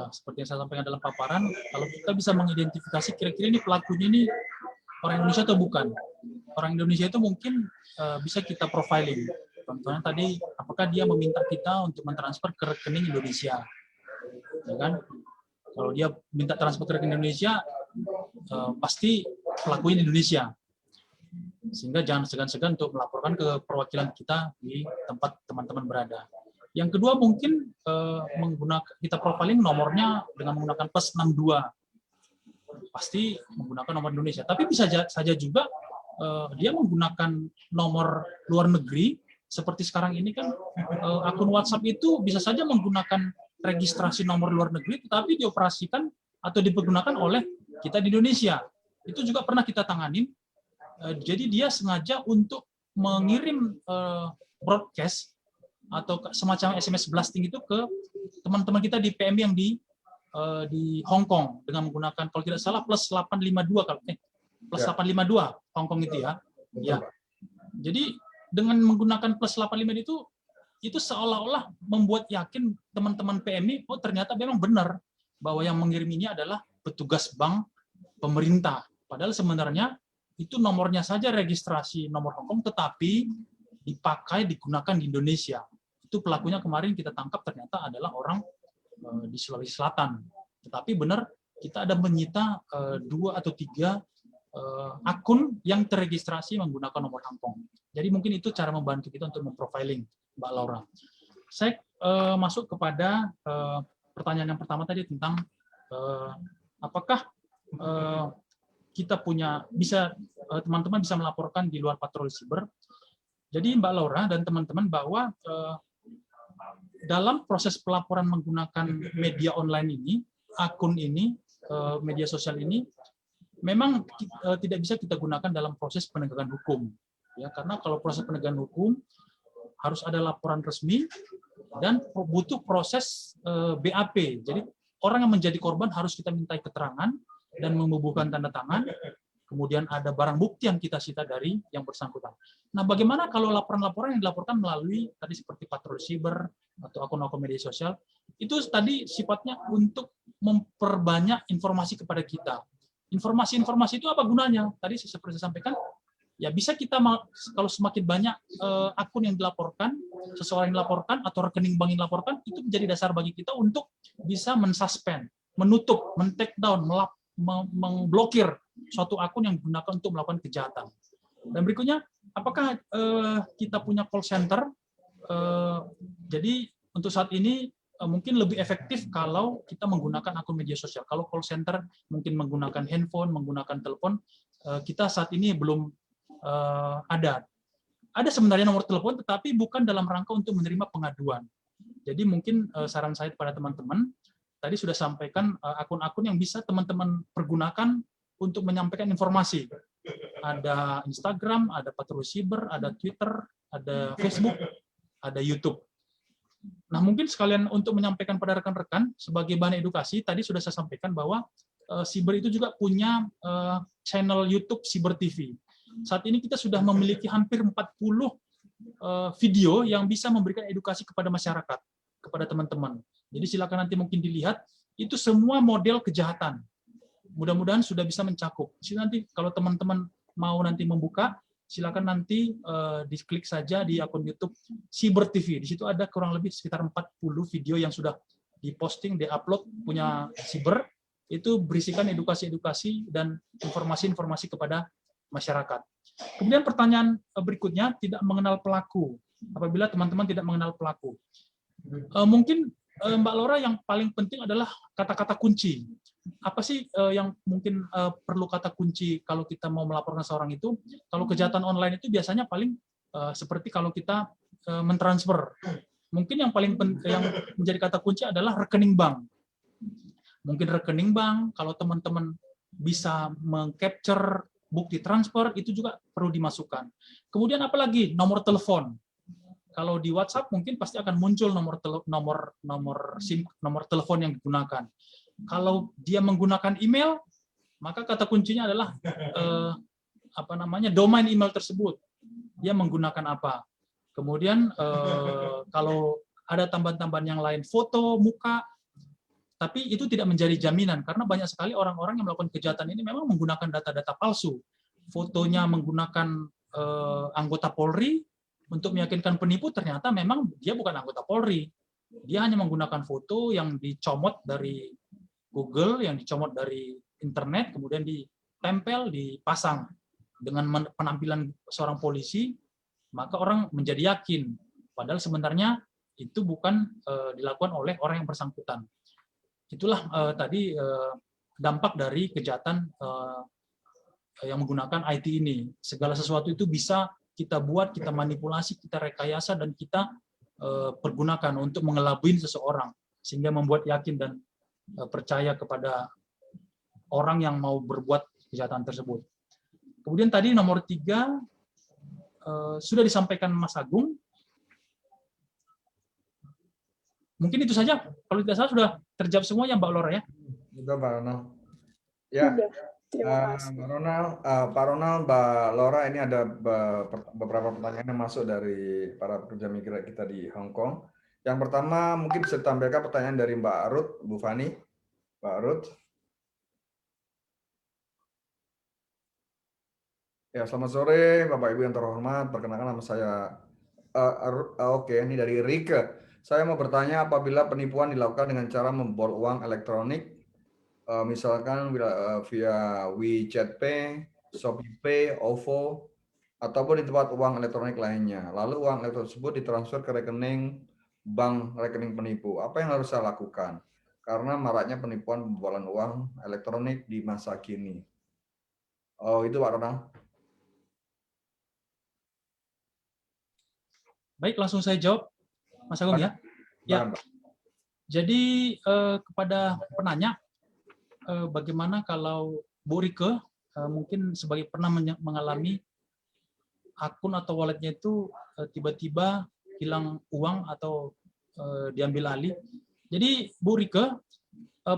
seperti yang saya sampaikan dalam paparan, kalau kita bisa mengidentifikasi kira-kira ini pelakunya ini orang Indonesia atau bukan. Orang Indonesia itu mungkin bisa kita profiling. Contohnya tadi, apakah dia meminta kita untuk mentransfer ke rekening Indonesia, ya kan? Kalau dia minta transfer ke rekening Indonesia, pasti pelakunya di Indonesia. Sehingga jangan segan-segan untuk melaporkan ke perwakilan kita di tempat teman-teman berada. Yang kedua mungkin menggunakan kita profiling nomornya dengan menggunakan +62. Pasti menggunakan nomor Indonesia. Tapi bisa saja juga dia menggunakan nomor luar negeri. Seperti sekarang ini kan akun WhatsApp itu bisa saja menggunakan registrasi nomor luar negeri, tetapi dioperasikan atau dipergunakan oleh kita di Indonesia. Itu juga pernah kita tanganin. Jadi dia sengaja untuk mengirim broadcast atau semacam SMS blasting itu ke teman-teman kita di PMI yang di Hong Kong dengan menggunakan kalau tidak salah +852 kalau +852 Hong Kong itu ya. Ya. Jadi dengan menggunakan +852 itu seolah-olah membuat yakin teman-teman PMI, oh ternyata memang benar bahwa yang mengirim ini adalah petugas bank pemerintah. Padahal sebenarnya itu nomornya saja registrasi nomor Hong Kong, tetapi digunakan di Indonesia. Itu pelakunya kemarin kita tangkap ternyata adalah orang di Sulawesi Selatan. Tetapi benar kita ada menyita 2 atau 3 akun yang terregistrasi menggunakan nomor Hong Kong. Jadi mungkin itu cara membantu kita untuk memprofiling, Mbak Laura. Saya masuk kepada pertanyaan yang pertama tadi tentang apakah kita teman-teman bisa melaporkan di luar patroli siber. Jadi Mbak Laura dan teman-teman bahwa dalam proses pelaporan menggunakan media online ini, akun ini, media sosial ini, memang tidak bisa kita gunakan dalam proses penegakan hukum. Ya, karena kalau proses penegakan hukum harus ada laporan resmi dan butuh proses BAP. Jadi orang yang menjadi korban harus kita mintai keterangan dan membubuhkan tanda tangan, kemudian ada barang bukti yang kita sita dari yang bersangkutan. Nah, bagaimana kalau laporan-laporan yang dilaporkan melalui tadi seperti patroli siber atau akun-akun media sosial, itu tadi sifatnya untuk memperbanyak informasi kepada kita. Informasi-informasi itu apa gunanya? Tadi seperti saya sampaikan, ya bisa kita kalau semakin banyak akun yang dilaporkan, seseorang yang dilaporkan atau rekening bank yang dilaporkan, itu menjadi dasar bagi kita untuk bisa mensuspend, menutup, men-take down, memblokir suatu akun yang digunakan untuk melakukan kejahatan. Dan berikutnya, apakah kita punya call center? Jadi untuk saat ini mungkin lebih efektif kalau kita menggunakan akun media sosial. Kalau call center mungkin menggunakan handphone, menggunakan telepon, kita saat ini belum ada. Ada sebenarnya nomor telepon, tetapi bukan dalam rangka untuk menerima pengaduan. Jadi mungkin saran saya kepada teman-teman, tadi sudah sampaikan akun-akun yang bisa teman-teman pergunakan untuk menyampaikan informasi. Ada Instagram, ada patroli siber, ada Twitter, ada Facebook, ada YouTube. Nah, mungkin sekalian untuk menyampaikan pada rekan-rekan sebagai bahan edukasi, tadi sudah saya sampaikan bahwa Siber itu juga punya channel YouTube Siber TV. Saat ini kita sudah memiliki hampir 40 video yang bisa memberikan edukasi kepada masyarakat, kepada teman-teman. Jadi silakan nanti mungkin dilihat, itu semua model kejahatan. Mudah-mudahan sudah bisa mencakup. Jadi nanti kalau teman-teman mau nanti membuka, silakan nanti diklik saja di akun YouTube Siber TV. Di situ ada kurang lebih sekitar 40 video yang sudah diposting, diupload punya Siber. Itu berisikan edukasi-edukasi dan informasi-informasi kepada masyarakat. Kemudian pertanyaan berikutnya, tidak mengenal pelaku. Apabila teman-teman tidak mengenal pelaku. Mungkin Mbak Laura yang paling penting adalah kata-kata kunci. Apa sih yang mungkin perlu kata kunci kalau kita mau melaporkan seorang itu? Kalau kejahatan online itu biasanya paling seperti kalau kita mentransfer. Mungkin yang paling yang menjadi kata kunci adalah rekening bank. mungkin rekening bank, kalau teman-teman bisa meng-capture bukti transfer, itu juga perlu dimasukkan. Kemudian apalagi nomor telepon. Kalau di WhatsApp mungkin pasti akan muncul nomor telepon yang digunakan. Kalau dia menggunakan email, maka kata kuncinya adalah domain email tersebut. Dia menggunakan apa? Kemudian kalau ada tambahan-tambahan yang lain, foto, muka, tapi itu tidak menjadi jaminan karena banyak sekali orang-orang yang melakukan kejahatan ini memang menggunakan data-data palsu. Fotonya menggunakan anggota Polri untuk meyakinkan penipu, ternyata memang dia bukan anggota Polri. Dia hanya menggunakan foto yang dicomot dari Google, yang dicomot dari internet, kemudian ditempel, dipasang dengan penampilan seorang polisi, maka orang menjadi yakin. Padahal sebenarnya itu bukan dilakukan oleh orang yang bersangkutan. Itulah tadi dampak dari kejahatan yang menggunakan IT ini. Segala sesuatu itu bisa kita buat, kita manipulasi, kita rekayasa, dan kita pergunakan untuk mengelabui seseorang, sehingga membuat yakin dan percaya kepada orang yang mau berbuat kejahatan tersebut. Kemudian tadi nomor 3, sudah disampaikan Mas Agung. Mungkin itu saja. Kalau tidak salah sudah terjawab semua ya Mbak Laura ya. Betul Pak Ronald. Ya, Terima kasih. Pak Ronald, Mbak Laura, ini ada beberapa pertanyaan yang masuk dari para pekerja migran kita di Hong Kong. Yang pertama mungkin bisa ditampilkan pertanyaan dari Mbak Ruth, Bu Fani. Mbak Ruth. Ya, selamat sore Bapak Ibu yang terhormat. Perkenalkan nama saya ini dari Rike. Saya mau bertanya, apabila penipuan dilakukan dengan cara memborong uang elektronik, misalkan via WeChat Pay, Shopee Pay, OVO, ataupun di tempat uang elektronik lainnya, lalu uang elektronik tersebut ditransfer ke rekening bank rekening penipu, apa yang harus saya lakukan? Karena maraknya penipuan pembobolan uang elektronik di masa kini. Oh, itu Pak Ronald. Baik, langsung saya jawab, Mas Agung ya. Ya. Jadi kepada penanya, bagaimana kalau Bu Rike mungkin pernah mengalami akun atau walletnya itu tiba-tiba hilang uang atau diambil alih. Jadi Bu Rike,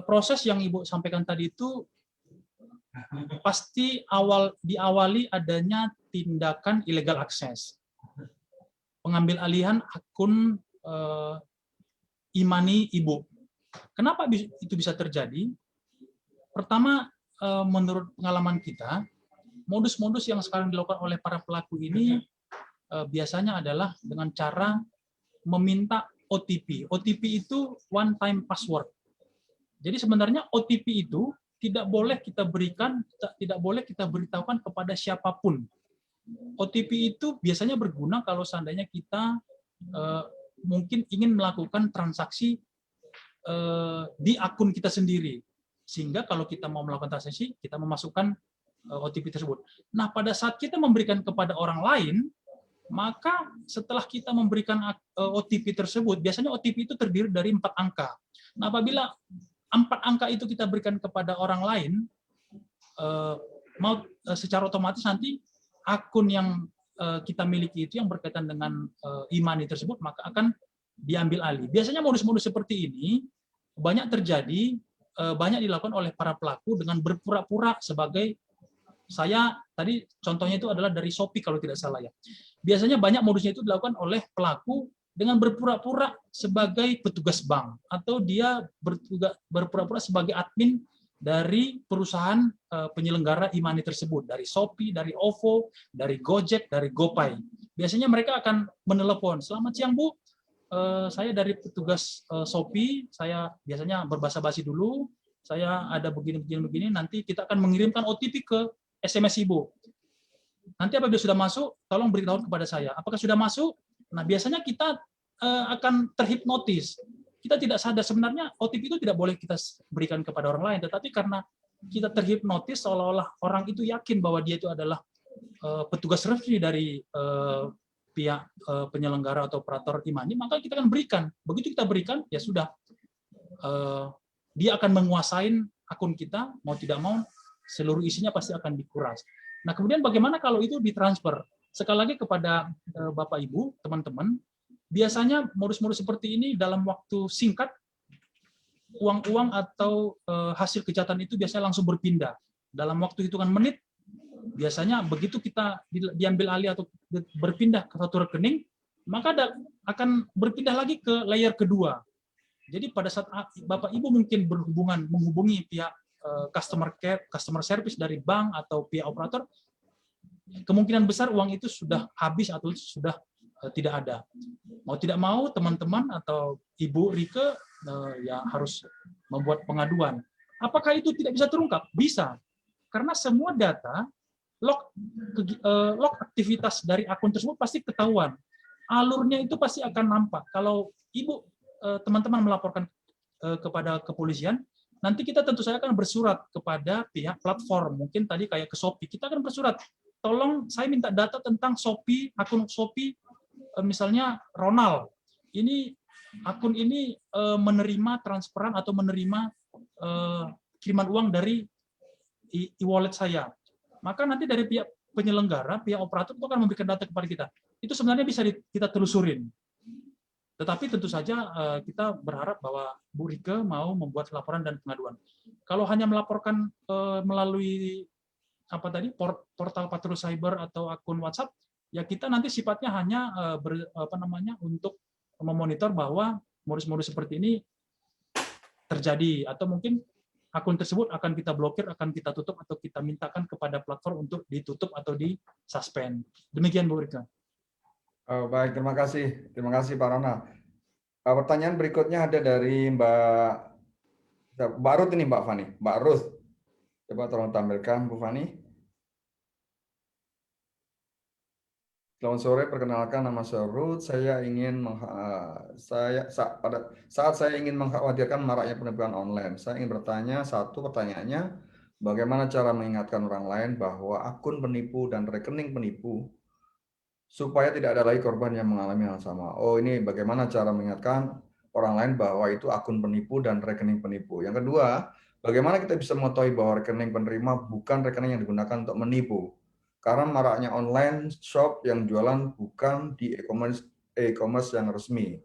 proses yang Ibu sampaikan tadi itu pasti diawali adanya tindakan illegal access, pengambil alihan akun e-money Ibu. Kenapa itu bisa terjadi? Pertama, menurut pengalaman kita, modus-modus yang sekarang dilakukan oleh para pelaku ini biasanya adalah dengan cara meminta OTP. OTP itu one time password. Jadi sebenarnya OTP itu tidak boleh kita berikan, tidak boleh kita beritahukan kepada siapapun. OTP itu biasanya berguna kalau seandainya kita mungkin ingin melakukan transaksi di akun kita sendiri. Sehingga kalau kita mau melakukan transaksi, kita memasukkan OTP tersebut. Nah, pada saat kita memberikan kepada orang lain, maka setelah kita memberikan OTP tersebut, biasanya OTP itu terdiri dari 4 angka. Nah, apabila 4 angka itu kita berikan kepada orang lain, secara otomatis nanti akun yang kita miliki itu yang berkaitan dengan e-money tersebut, maka akan diambil alih. Biasanya modus-modus seperti ini banyak terjadi, banyak dilakukan oleh para pelaku dengan berpura-pura sebagai, saya tadi contohnya itu adalah dari Shopee kalau tidak salah ya. Biasanya banyak modusnya itu dilakukan oleh pelaku dengan berpura-pura sebagai petugas bank, atau dia berpura-pura sebagai admin dari perusahaan penyelenggara e-money tersebut, dari Shopee, dari OVO, dari Gojek, dari GoPay. Biasanya mereka akan menelepon, "Selamat siang Bu, saya dari petugas Shopee, saya biasanya berbasa-basi dulu, saya ada begini, nanti kita akan mengirimkan OTP ke SMS Ibu. Nanti apabila sudah masuk, tolong beritahu kepada saya. Apakah sudah masuk?" Nah, biasanya kita akan terhipnotis. Kita tidak sadar sebenarnya OTP itu tidak boleh kita berikan kepada orang lain, tetapi karena kita terhipnotis seolah-olah orang itu yakin bahwa dia itu adalah petugas resmi dari pihak penyelenggara atau operator e-money, maka kita akan berikan. Begitu kita berikan, ya sudah, dia akan menguasain akun kita, mau tidak mau seluruh isinya pasti akan dikuras. Nah, kemudian bagaimana kalau itu ditransfer? Sekali lagi kepada Bapak Ibu, teman-teman, biasanya modus-modus seperti ini dalam waktu singkat, uang-uang atau hasil kejahatan itu biasanya langsung berpindah. Dalam waktu hitungan menit, biasanya begitu kita diambil alih atau berpindah ke satu rekening, maka akan berpindah lagi ke layer kedua. Jadi pada saat Bapak Ibu mungkin menghubungi pihak customer care, customer service dari bank atau pihak operator, kemungkinan besar uang itu sudah habis atau sudah tidak ada. Mau tidak mau teman-teman atau Ibu Rike ya harus membuat pengaduan. Apakah itu tidak bisa terungkap? Bisa. Karena semua data log aktivitas dari akun tersebut pasti ketahuan. Alurnya itu pasti akan nampak. Kalau Ibu teman-teman melaporkan kepada kepolisian, nanti kita tentu saja akan bersurat kepada pihak platform. Mungkin tadi kayak ke Shopee, kita akan bersurat, tolong saya minta data tentang Shopee, akun Shopee, misalnya Ronald. Ini akun ini menerima transferan atau menerima kiriman uang dari e-wallet saya. Maka nanti dari pihak penyelenggara, pihak operator itu akan memberikan data kepada kita. Itu sebenarnya bisa kita telusurin. Tetapi tentu saja kita berharap bahwa Bu Rike mau membuat laporan dan pengaduan. Kalau hanya melaporkan melalui portal patroli cyber atau akun WhatsApp, ya kita nanti sifatnya hanya untuk memonitor bahwa modus-modus seperti ini terjadi, atau mungkin akun tersebut akan kita blokir, akan kita tutup, atau kita mintakan kepada platform untuk ditutup atau di-suspend. Demikian Bu Rike. Oh, baik, terima kasih Pak Ronald. Pertanyaan berikutnya ada dari Mbak Ruth ini, Mbak Fani. Mbak Ruth, coba tolong tampilkan Bu Fani. Selamat sore, perkenalkan nama saya Ruth. Pada saat saya ingin mengkhawatirkan maraknya penipuan online, saya ingin bertanya, satu pertanyaannya, bagaimana cara mengingatkan orang lain bahwa akun penipu dan rekening penipu supaya tidak ada lagi korban yang mengalami hal sama. Oh, ini bagaimana cara mengingatkan orang lain bahwa itu akun penipu dan rekening penipu. Yang kedua, bagaimana kita bisa mengetahui bahwa rekening penerima bukan rekening yang digunakan untuk menipu. Karena maraknya online shop yang jualan bukan di e-commerce yang resmi.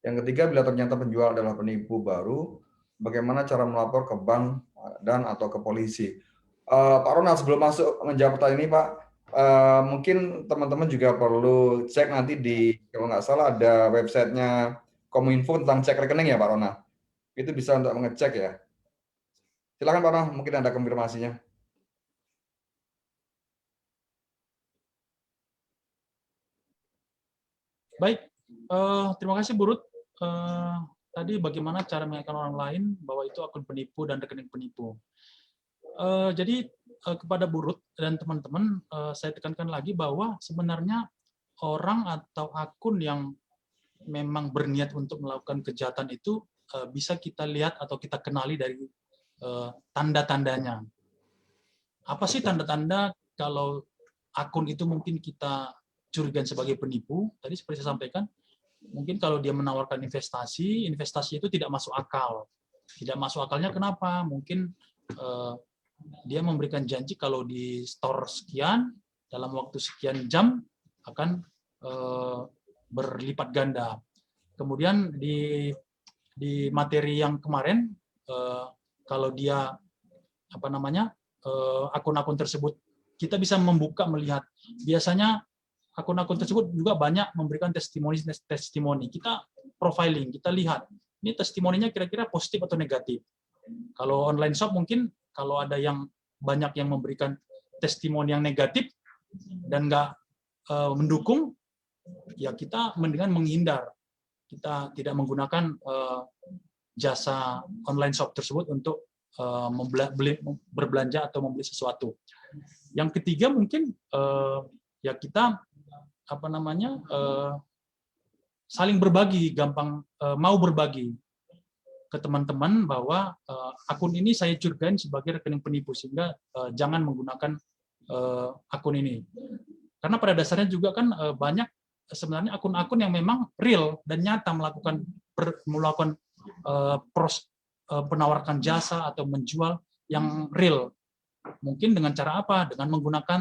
Yang ketiga, bila ternyata penjual adalah penipu baru, bagaimana cara melapor ke bank dan atau ke polisi. Pak Ronald, sebelum masuk menjawab pertanyaan ini, Pak, mungkin teman-teman juga perlu cek nanti kalau nggak salah ada websitenya Kominfo tentang cek rekening ya, Pak Ronald. Itu bisa untuk mengecek ya. Silakan Pak Ronald, mungkin ada konfirmasinya. Baik, terima kasih Bu Ruth. Tadi bagaimana cara mengingatkan orang lain bahwa itu akun penipu dan rekening penipu. Jadi kepada Bu Ruth dan teman-teman, saya tekankan lagi bahwa sebenarnya orang atau akun yang memang berniat untuk melakukan kejahatan itu bisa kita lihat atau kita kenali dari tanda-tandanya. Apa sih tanda-tanda kalau akun itu mungkin kita curigaan sebagai penipu? Tadi seperti saya sampaikan, mungkin kalau dia menawarkan investasi itu tidak masuk akal. Tidak masuk akalnya kenapa? Mungkin dia memberikan janji kalau di store sekian, dalam waktu sekian jam akan berlipat ganda. Kemudian di materi yang kemarin, kalau dia akun-akun tersebut kita bisa membuka melihat, biasanya akun-akun tersebut juga banyak memberikan testimoni. Kita profiling, kita lihat ini testimoninya kira-kira positif atau negatif. Kalau online shop mungkin kalau ada yang banyak yang memberikan testimoni yang negatif dan nggak mendukung, ya kita mendingan menghindar. Kita tidak menggunakan jasa online shop tersebut untuk berbelanja atau membeli sesuatu. Yang ketiga mungkin ya kita saling berbagi, mau berbagi ke teman-teman bahwa akun ini saya curigain sebagai rekening penipu, sehingga jangan menggunakan akun ini. Karena pada dasarnya juga kan banyak sebenarnya akun-akun yang memang real dan nyata melakukan menawarkan jasa atau menjual yang real. Mungkin dengan cara apa? Dengan menggunakan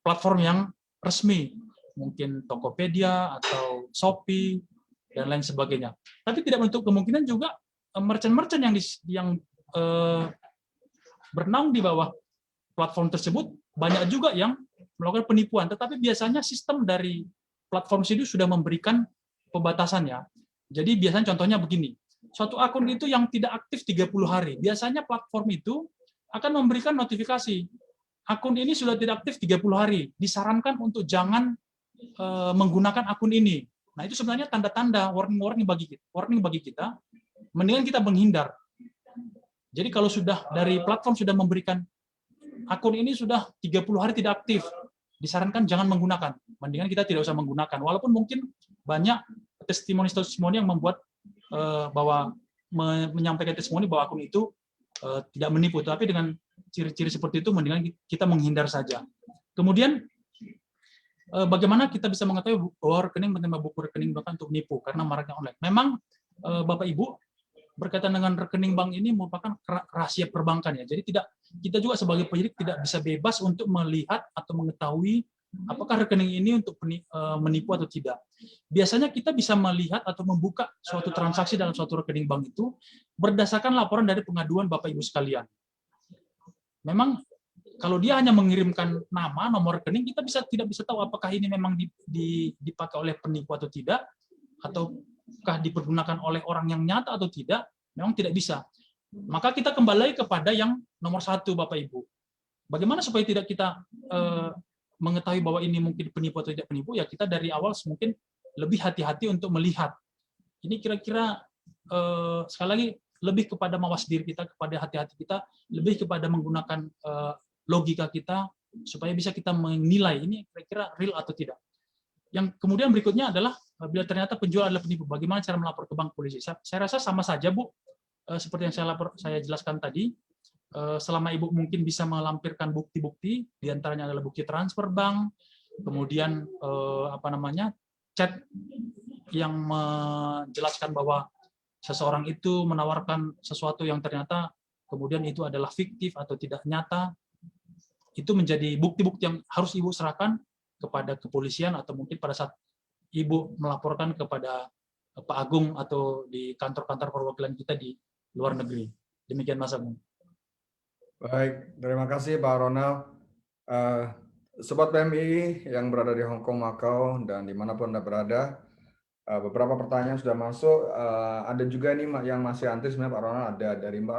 platform yang resmi, mungkin Tokopedia atau Shopee dan lain sebagainya. Tapi tidak menutup kemungkinan juga merchant-merchant yang bernaung di bawah platform tersebut banyak juga yang melakukan penipuan. Tetapi biasanya sistem dari platform itu sudah memberikan pembatasannya. Jadi biasanya contohnya begini, suatu akun itu yang tidak aktif 30 hari, biasanya platform itu akan memberikan notifikasi, akun ini sudah tidak aktif 30 hari, disarankan untuk jangan menggunakan akun ini. Nah, itu sebenarnya tanda-tanda warning bagi kita, mendingan kita menghindar. Jadi kalau sudah dari platform sudah memberikan akun ini sudah 30 hari tidak aktif, disarankan jangan menggunakan. Mendingan kita tidak usah menggunakan. Walaupun mungkin banyak testimoni yang membuat bahwa menyampaikan testimoni bahwa akun itu tidak menipu, tapi dengan ciri-ciri seperti itu mendingan kita menghindar saja. Kemudian bagaimana kita bisa mengetahui bahwa rekening menerima buku rekening bahkan untuk menipu karena maraknya online. Memang Bapak Ibu berkaitan dengan rekening bank ini merupakan rahasia perbankan ya. Jadi kita juga sebagai penyidik tidak bisa bebas untuk melihat atau mengetahui apakah rekening ini untuk menipu atau tidak. Biasanya kita bisa melihat atau membuka suatu transaksi dalam suatu rekening bank itu berdasarkan laporan dari pengaduan Bapak Ibu sekalian. Memang kalau dia hanya mengirimkan nama, nomor rekening, kita tidak bisa tahu apakah ini memang dipakai oleh penipu atau tidak, ataukah dipergunakan oleh orang yang nyata atau tidak, memang tidak bisa. Maka kita kembali lagi kepada yang nomor satu, Bapak Ibu. Bagaimana supaya tidak kita mengetahui bahwa ini mungkin penipu atau tidak penipu, ya kita dari awal mungkin lebih hati-hati untuk melihat. Ini kira-kira sekali lagi lebih kepada mawas diri kita, kepada hati-hati kita, lebih kepada menggunakan logika kita supaya bisa kita menilai ini kira-kira real atau tidak. Yang kemudian berikutnya adalah bila ternyata penjual adalah penipu, bagaimana cara melapor ke bank polisi? Saya rasa sama saja, Bu, seperti yang saya jelaskan tadi. Selama Ibu mungkin bisa melampirkan bukti-bukti, diantaranya adalah bukti transfer bank, kemudian chat yang menjelaskan bahwa seseorang itu menawarkan sesuatu yang ternyata kemudian itu adalah fiktif atau tidak nyata, itu menjadi bukti-bukti yang harus Ibu serahkan kepada kepolisian atau mungkin pada saat Ibu melaporkan kepada Pak Agung atau di kantor-kantor perwakilan kita di luar negeri. Demikian Mas Agung. Baik, terima kasih Pak Ronald. Sobat PMI yang berada di Hong Kong, Makau, dan dimanapun Anda berada, beberapa pertanyaan sudah masuk. Ada juga nih yang masih antri sebenarnya Pak Ronald, ada dari Mbak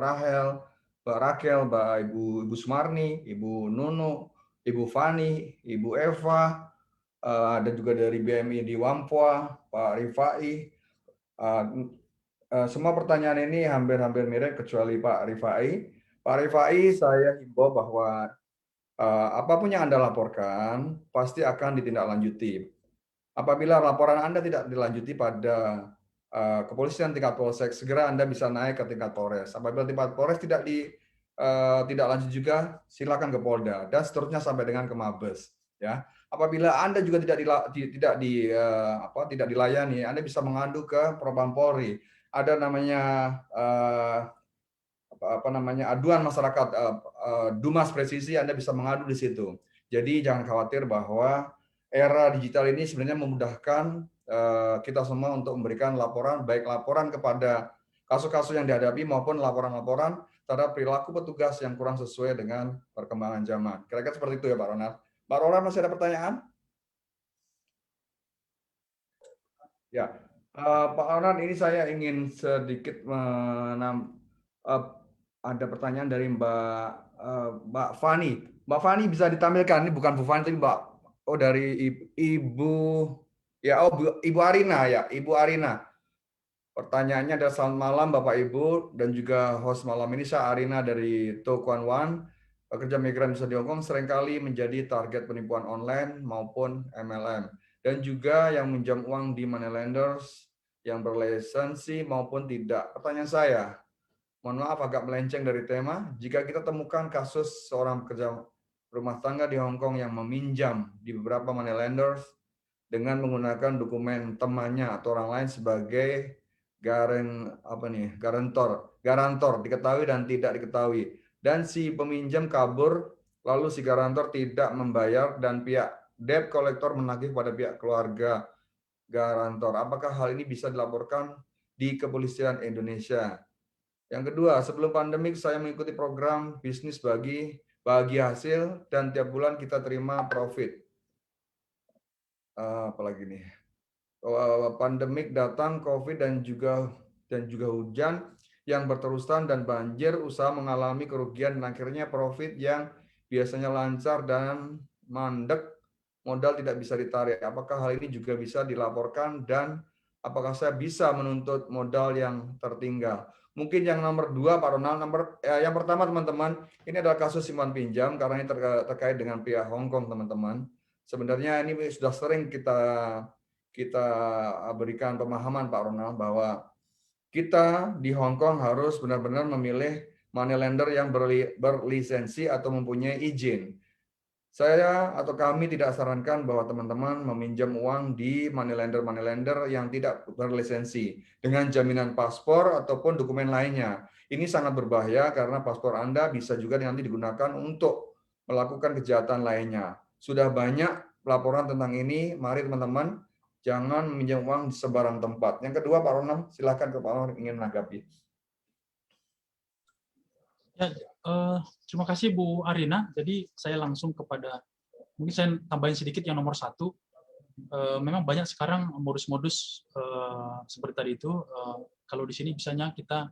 Rakel, Ibu Sumarni, Ibu Nunu, Ibu Fani, Ibu Eva, ada juga dari BMI di Wampoa, Pak Rifai. Semua pertanyaan ini hampir mirip kecuali Pak Rifai. Pak Rifai, saya himbau bahwa apapun yang Anda laporkan pasti akan ditindaklanjuti. Apabila laporan Anda tidak dilanjuti pada kepolisian tingkat polsek, segera Anda bisa naik ke tingkat Polres. Apabila tingkat Polres tidak lanjut juga, silakan ke Polda dan seterusnya sampai dengan ke Mabes. Ya, apabila Anda juga tidak dilayani, Anda bisa mengadu ke Propam Polri. Ada namanya aduan masyarakat, Dumas Presisi, Anda bisa mengadu di situ. Jadi jangan khawatir bahwa era digital ini sebenarnya memudahkan kita semua untuk memberikan laporan, baik laporan kepada kasus-kasus yang dihadapi maupun laporan-laporan terhadap perilaku petugas yang kurang sesuai dengan perkembangan zaman. Kira-kira seperti itu ya Pak Ronald. Pak Ronald, masih ada pertanyaan? Ya, Pak Ronald, ini saya ingin sedikit ada pertanyaan dari Mbak Fani. Mbak Fani bisa ditampilkan, ini bukan Bu Fani tapi dari Ibu Arina ya, Ibu Arina. Pertanyaannya adalah selamat malam Bapak Ibu dan juga host malam ini, saya Arina dari To Kuan Wan. Pekerja migran di Hong Kong seringkali menjadi target penipuan online maupun MLM dan juga yang minjam uang di money lenders yang berlisensi maupun tidak. Pertanyaan saya, mohon maaf agak melenceng dari tema, jika kita temukan kasus seorang pekerja rumah tangga di Hong Kong yang meminjam di beberapa money lenders dengan menggunakan dokumen temannya atau orang lain sebagai garantor diketahui dan tidak diketahui, dan si peminjam kabur lalu si garantor tidak membayar dan pihak debt collector menagih pada pihak keluarga garantor. Apakah hal ini bisa dilaporkan di Kepolisian Indonesia? Yang kedua, sebelum pandemik saya mengikuti program bisnis bagi hasil dan tiap bulan kita terima profit. Apalagi nih? Pandemik datang, COVID dan juga hujan yang berterusan dan banjir, usaha mengalami kerugian dan akhirnya profit yang biasanya lancar dan mandek, modal tidak bisa ditarik. Apakah hal ini juga bisa dilaporkan dan apakah saya bisa menuntut modal yang tertinggal? Mungkin yang nomor 2, Pak Ronald. Yang pertama, teman-teman, ini adalah kasus simpan pinjam karena ini terkait dengan pihak Hong Kong, teman-teman. Sebenarnya ini sudah sering kita berikan pemahaman, Pak Ronald, bahwa kita di Hong Kong harus benar-benar memilih money lender yang berlisensi atau mempunyai izin. Saya atau kami tidak sarankan bahwa teman-teman meminjam uang di money lender yang tidak berlisensi dengan jaminan paspor ataupun dokumen lainnya. Ini sangat berbahaya karena paspor Anda bisa juga nanti digunakan untuk melakukan kejahatan lainnya. Sudah banyak laporan tentang ini, mari teman-teman jangan meminjam uang di sembarang tempat. Yang kedua, Pak Ronald, silakan ke Pak Ronald ingin menanggapi. Ya, terima kasih Bu Arina. Jadi saya langsung kepada, mungkin saya tambahin sedikit yang nomor 1. Memang banyak sekarang modus-modus seperti tadi itu. Kalau di sini misalnya kita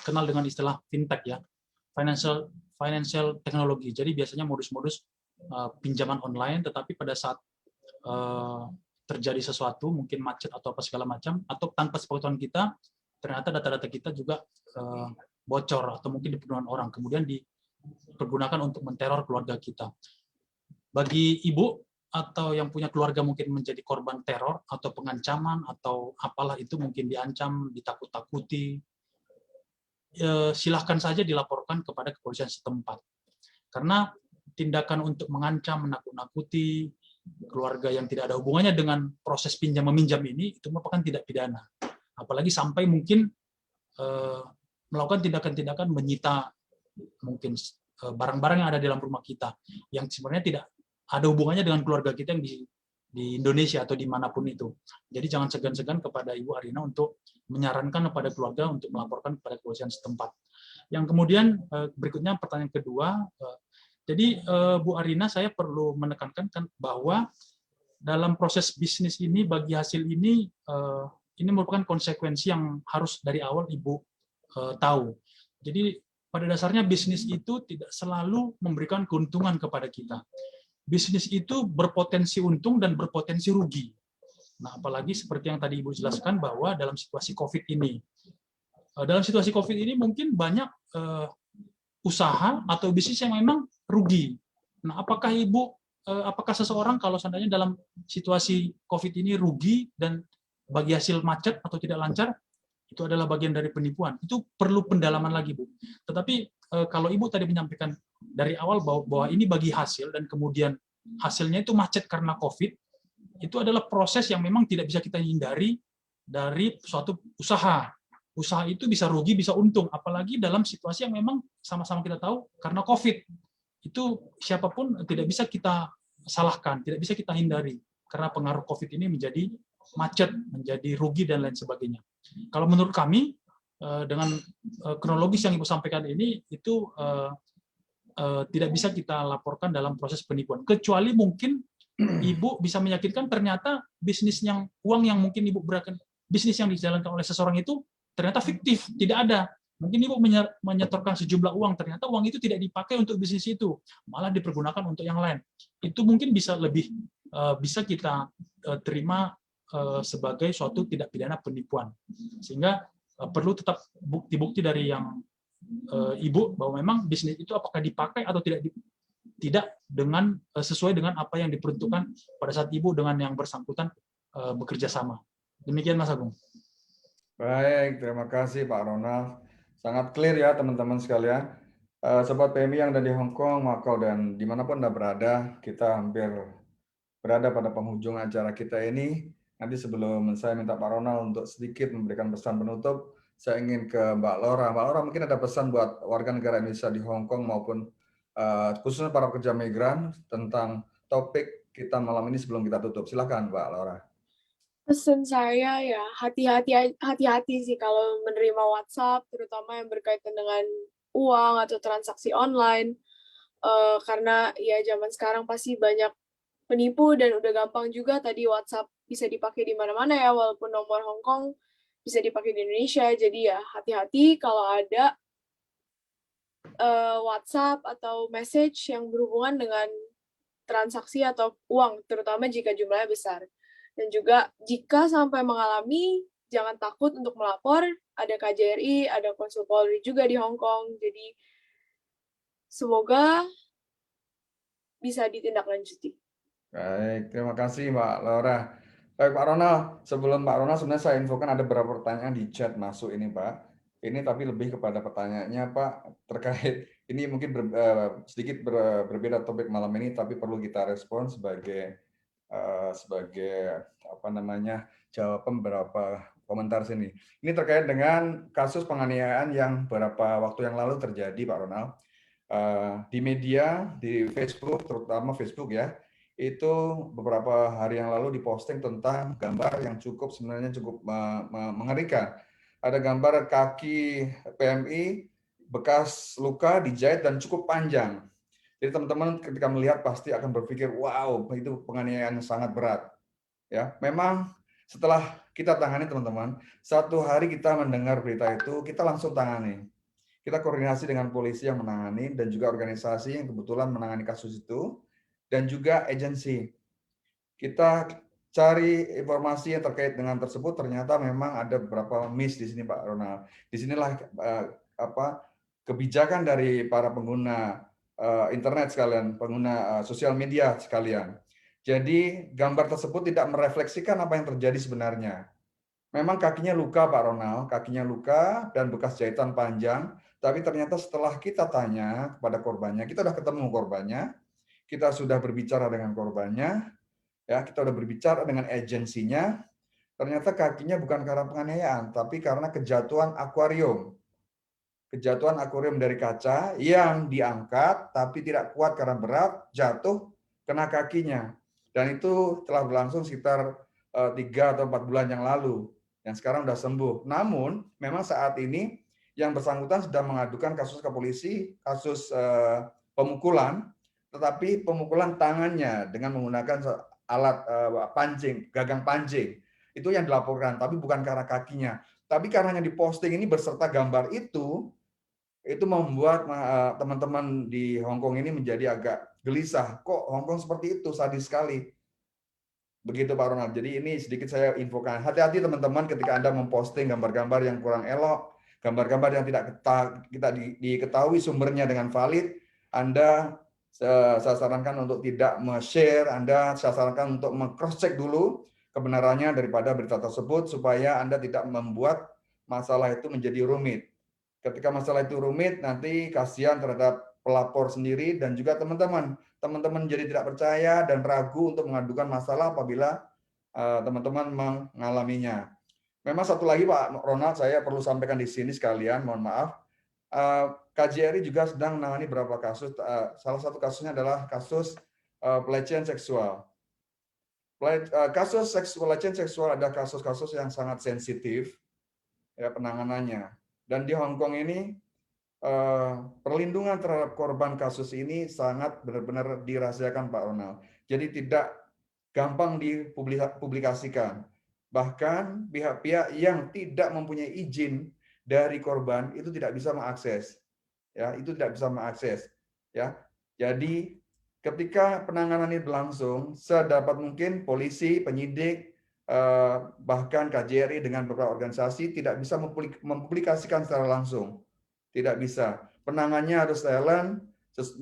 kenal dengan istilah fintech ya, financial technology. Jadi biasanya modus-modus pinjaman online, tetapi pada saat terjadi sesuatu, mungkin macet atau apa segala macam, atau tanpa sepengetahuan kita, ternyata data-data kita juga bocor atau mungkin dipenuhi orang, kemudian dipergunakan untuk menteror keluarga kita. Bagi ibu atau yang punya keluarga mungkin menjadi korban teror atau pengancaman atau apalah itu, mungkin diancam, ditakut-takuti, silahkan saja dilaporkan kepada kepolisian setempat. Karena tindakan untuk mengancam, menakut-nakuti keluarga yang tidak ada hubungannya dengan proses pinjam-meminjam ini, itu merupakan tindak pidana. Apalagi sampai mungkin melakukan tindakan-tindakan menyita mungkin barang-barang yang ada di dalam rumah kita, yang sebenarnya tidak ada hubungannya dengan keluarga kita yang di Indonesia atau dimanapun itu. Jadi jangan segan-segan kepada Ibu Arina untuk menyarankan kepada keluarga untuk melaporkan kepada kepolisian setempat. Yang kemudian berikutnya pertanyaan kedua, jadi Bu Arina, saya perlu menekankan bahwa dalam proses bisnis ini, bagi hasil ini merupakan konsekuensi yang harus dari awal Ibu tahu. Jadi pada dasarnya bisnis itu tidak selalu memberikan keuntungan kepada kita. Bisnis itu berpotensi untung dan berpotensi rugi. Nah, apalagi seperti yang tadi Ibu jelaskan bahwa dalam situasi COVID ini, mungkin banyak usaha atau bisnis yang memang rugi. Nah, apakah seseorang kalau seandainya dalam situasi COVID ini rugi dan bagi hasil macet atau tidak lancar, itu adalah bagian dari penipuan. Itu perlu pendalaman lagi, Bu. Tetapi kalau Ibu tadi menyampaikan dari awal bahwa ini bagi hasil dan kemudian hasilnya itu macet karena COVID, itu adalah proses yang memang tidak bisa kita hindari dari suatu usaha. Usaha itu bisa rugi, bisa untung, apalagi dalam situasi yang memang sama-sama kita tahu karena COVID. Itu siapapun tidak bisa kita salahkan, tidak bisa kita hindari karena pengaruh COVID ini menjadi macet, menjadi rugi dan lain sebagainya. Kalau menurut kami dengan kronologis yang Ibu sampaikan ini itu tidak bisa kita laporkan dalam proses penipuan, kecuali mungkin Ibu bisa meyakinkan ternyata bisnis yang uang yang mungkin Ibu berikan, bisnis yang dijalankan oleh seseorang itu ternyata fiktif, tidak ada. Mungkin Ibu menyetorkan sejumlah uang, ternyata uang itu tidak dipakai untuk bisnis itu, malah dipergunakan untuk yang lain. Itu mungkin bisa lebih bisa kita terima sebagai suatu tindak pidana penipuan. Sehingga perlu tetap bukti-bukti dari yang Ibu bahwa memang bisnis itu apakah dipakai atau tidak dengan sesuai dengan apa yang diperuntukkan pada saat Ibu dengan yang bersangkutan bekerja sama. Demikian Mas Agung. Baik, terima kasih Pak Ronald. Sangat clear ya teman-teman sekalian. Sobat PMI yang ada di Hong Kong, Macau, dan dimanapun Anda berada, kita hampir berada pada penghujung acara kita ini. Nanti sebelum saya minta Pak Ronald untuk sedikit memberikan pesan penutup, saya ingin ke Mbak Laura. Mbak Laura mungkin ada pesan buat warga negara Indonesia di Hong Kong maupun khususnya para pekerja migran tentang topik kita malam ini sebelum kita tutup. Silakan Mbak Laura. Pesan saya ya hati-hati sih kalau menerima WhatsApp, terutama yang berkaitan dengan uang atau transaksi online. Karena ya zaman sekarang pasti banyak penipu dan udah gampang juga tadi WhatsApp bisa dipakai di mana-mana ya, walaupun nomor Hong Kong bisa dipakai di Indonesia. Jadi ya hati-hati kalau ada WhatsApp atau message yang berhubungan dengan transaksi atau uang, terutama jika jumlahnya besar. Dan juga jika sampai mengalami, jangan takut untuk melapor. Ada KJRI, ada Konsul Polri juga di Hong Kong. Jadi semoga bisa ditindaklanjuti. Baik, terima kasih Mbak Laura. Baik Pak Ronald, sebelum Pak Ronald sebenarnya saya infokan ada beberapa pertanyaan di chat masuk ini Pak. Ini tapi lebih kepada pertanyaannya Pak terkait ini mungkin sedikit berbeda topik malam ini, tapi perlu kita respon sebagai apa namanya jawaban beberapa komentar sini. Ini terkait dengan kasus penganiayaan yang beberapa waktu yang lalu terjadi Pak Ronald. Di media, di Facebook, terutama Facebook ya, itu beberapa hari yang lalu diposting tentang gambar yang sebenarnya cukup mengerikan. Ada gambar kaki PMI bekas luka dijahit dan cukup panjang. Jadi teman-teman ketika melihat pasti akan berpikir, wow, itu penganiayaan yang sangat berat. Ya, memang setelah kita tangani teman-teman, satu hari kita mendengar berita itu, kita langsung tangani. Kita koordinasi dengan polisi yang menangani dan juga organisasi yang kebetulan menangani kasus itu dan juga agensi. Kita cari informasi yang terkait dengan tersebut, ternyata memang ada beberapa miss di sini Pak Ronald. Disinilah kebijakan dari para pengguna internet sekalian, pengguna sosial media sekalian. Jadi gambar tersebut tidak merefleksikan apa yang terjadi sebenarnya. Memang kakinya luka Pak Ronald, kakinya luka dan bekas jahitan panjang, tapi ternyata setelah kita tanya kepada korbannya, kita sudah ketemu korbannya, kita sudah berbicara dengan korbannya, ya kita sudah berbicara dengan agensinya, ternyata kakinya bukan karena penganiayaan, tapi karena kejatuhan akuarium. Kejatuhan akuarium dari kaca yang diangkat, tapi tidak kuat karena berat, jatuh, kena kakinya. Dan itu telah berlangsung sekitar 3 atau 4 bulan yang lalu. Yang sekarang sudah sembuh. Namun, memang saat ini yang bersangkutan sudah mengadukan kasus ke polisi, kasus pemukulan, tetapi pemukulan tangannya dengan menggunakan alat pancing, gagang pancing. Itu yang dilaporkan, tapi bukan karena kakinya. Tapi karena yang diposting ini berserta gambar itu membuat teman-teman di Hong Kong ini menjadi agak gelisah. Kok Hong Kong seperti itu, sadis sekali. Begitu Pak Ronald. Jadi ini sedikit saya infokan. Hati-hati teman-teman ketika Anda memposting gambar-gambar yang kurang elok, gambar-gambar yang tidak kita diketahui sumbernya dengan valid, Anda saya sarankan untuk tidak share, Anda saya sarankan untuk cross-check dulu kebenarannya daripada berita tersebut supaya Anda tidak membuat masalah itu menjadi rumit. Ketika masalah itu rumit, nanti kasihan terhadap pelapor sendiri dan juga teman-teman. Teman-teman jadi tidak percaya dan ragu untuk mengadukan masalah apabila teman-teman mengalaminya. Memang satu lagi Pak Ronald, saya perlu sampaikan di sini sekalian, mohon maaf. KJRI juga sedang menangani beberapa kasus. Salah satu kasusnya adalah kasus pelecehan seksual. Kasus pelecehan seksual ada kasus-kasus yang sangat sensitif ya penanganannya. Dan di Hong Kong ini perlindungan terhadap korban kasus ini sangat benar-benar dirahasiakan Pak Ronald. Jadi tidak gampang dipublikasikan. Bahkan pihak-pihak yang tidak mempunyai izin dari korban itu tidak bisa mengakses. Ya, itu tidak bisa mengakses. Ya. Jadi ketika penanganan ini berlangsung, sedapat mungkin polisi, penyidik, bahkan KJRI dengan beberapa organisasi tidak bisa mempublikasikan secara langsung. Tidak bisa. Penanganannya harus silent,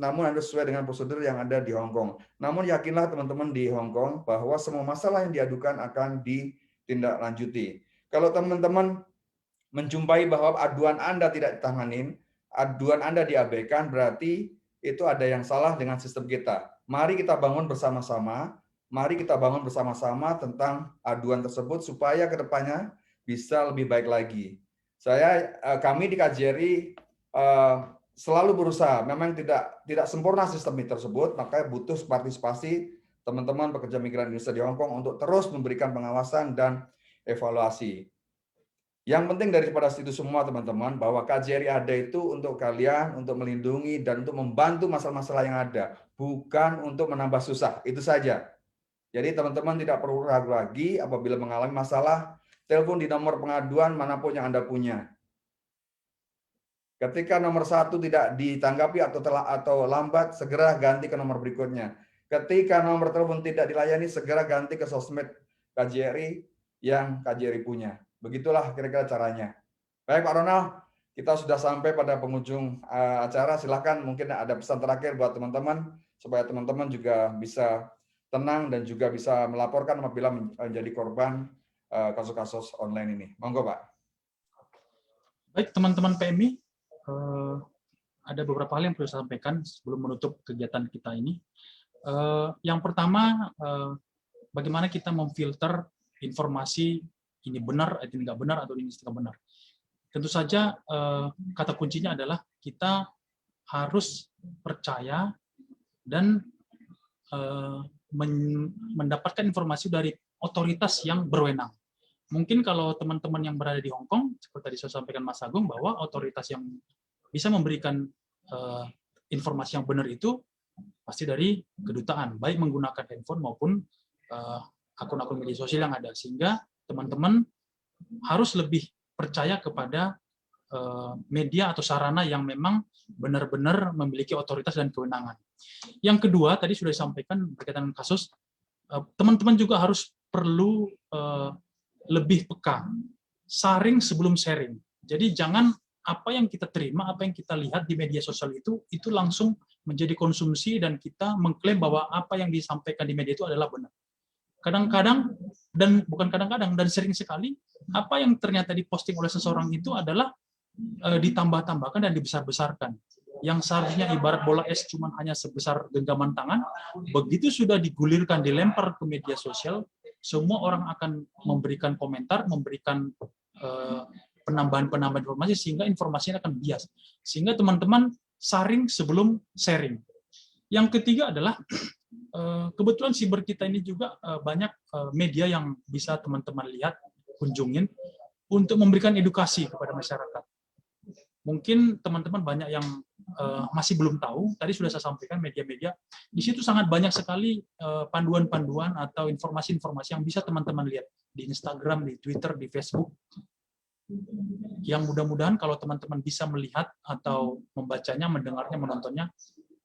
namun harus sesuai dengan prosedur yang ada di Hong Kong. Namun yakinlah teman-teman di Hong Kong bahwa semua masalah yang diadukan akan ditindaklanjuti. Kalau teman-teman menjumpai bahwa aduan Anda tidak ditanganin, aduan Anda diabaikan, berarti itu ada yang salah dengan sistem kita. Mari kita bangun bersama-sama. mari kita bangun bersama-sama tentang aduan tersebut supaya kedepannya bisa lebih baik lagi. Kami di KJRI selalu berusaha, memang tidak sempurna sistem ini tersebut, makanya butuh partisipasi teman-teman pekerja migran Indonesia di Hong Kong untuk terus memberikan pengawasan dan evaluasi. Yang penting daripada itu semua teman-teman, bahwa KJRI ada itu untuk kalian, untuk melindungi dan untuk membantu masalah-masalah yang ada, bukan untuk menambah susah, itu saja. Jadi teman-teman tidak perlu ragu lagi apabila mengalami masalah, telepon di nomor pengaduan manapun yang Anda punya. Ketika nomor 1 tidak ditanggapi atau lambat, segera ganti ke nomor berikutnya. Ketika nomor telepon tidak dilayani, segera ganti ke sosmed KJRI yang KJRI punya. Begitulah kira-kira caranya. Baik Pak Ronald, kita sudah sampai pada penghujung acara. Silakan mungkin ada pesan terakhir buat teman-teman supaya teman-teman juga bisa tenang dan juga bisa melaporkan apabila menjadi korban kasus-kasus online ini. Monggo Pak. Baik teman-teman PMI, ada beberapa hal yang perlu saya sampaikan sebelum menutup kegiatan kita ini. Yang pertama, bagaimana kita memfilter informasi ini benar, ini nggak benar, atau ini tidak benar. Tentu saja kata kuncinya adalah kita harus percaya dan mendapatkan informasi dari otoritas yang berwenang. Mungkin kalau teman-teman yang berada di Hong Kong, seperti tadi saya sampaikan Mas Agung, bahwa otoritas yang bisa memberikan informasi yang benar itu pasti dari kedutaan, baik menggunakan handphone maupun akun-akun media sosial yang ada, sehingga teman-teman harus lebih percaya kepada media atau sarana yang memang benar-benar memiliki otoritas dan kewenangan. Yang kedua, tadi sudah disampaikan berkaitan dengan kasus, teman-teman juga harus perlu lebih peka, saring sebelum sharing. Jadi jangan apa yang kita terima, apa yang kita lihat di media sosial itu langsung menjadi konsumsi dan kita mengklaim bahwa apa yang disampaikan di media itu adalah benar. Kadang-kadang, dan bukan kadang-kadang, dan sering sekali, apa yang ternyata diposting oleh seseorang itu adalah ditambah-tambahkan dan dibesar-besarkan. Yang seharusnya ibarat bola es cuma hanya sebesar genggaman tangan, begitu sudah digulirkan, dilempar ke media sosial, semua orang akan memberikan komentar, memberikan penambahan-penambahan informasi, sehingga informasinya akan bias. Sehingga teman-teman saring sebelum sharing. Yang ketiga adalah, kebetulan siber kita ini juga banyak media yang bisa teman-teman lihat, kunjungin, untuk memberikan edukasi kepada masyarakat. Mungkin teman-teman banyak yang masih belum tahu, tadi sudah saya sampaikan media-media, di situ sangat banyak sekali panduan-panduan atau informasi-informasi yang bisa teman-teman lihat di Instagram, di Twitter, di Facebook, yang mudah-mudahan kalau teman-teman bisa melihat atau membacanya, mendengarnya, menontonnya,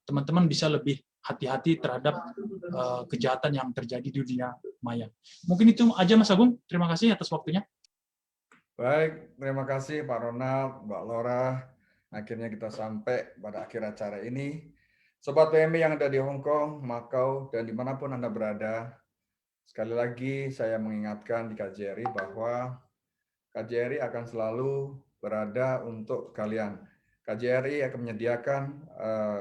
teman-teman bisa lebih hati-hati terhadap kejahatan yang terjadi di dunia maya. Mungkin itu aja Mas Agung, terima kasih atas waktunya. Baik, terima kasih Pak Ronald, Mbak Laura. Akhirnya kita sampai pada akhir acara ini. Sobat PMI yang ada di Hong Kong, Macau, dan dimanapun Anda berada, sekali lagi saya mengingatkan di KJRI bahwa KJRI akan selalu berada untuk kalian. KJRI akan menyediakan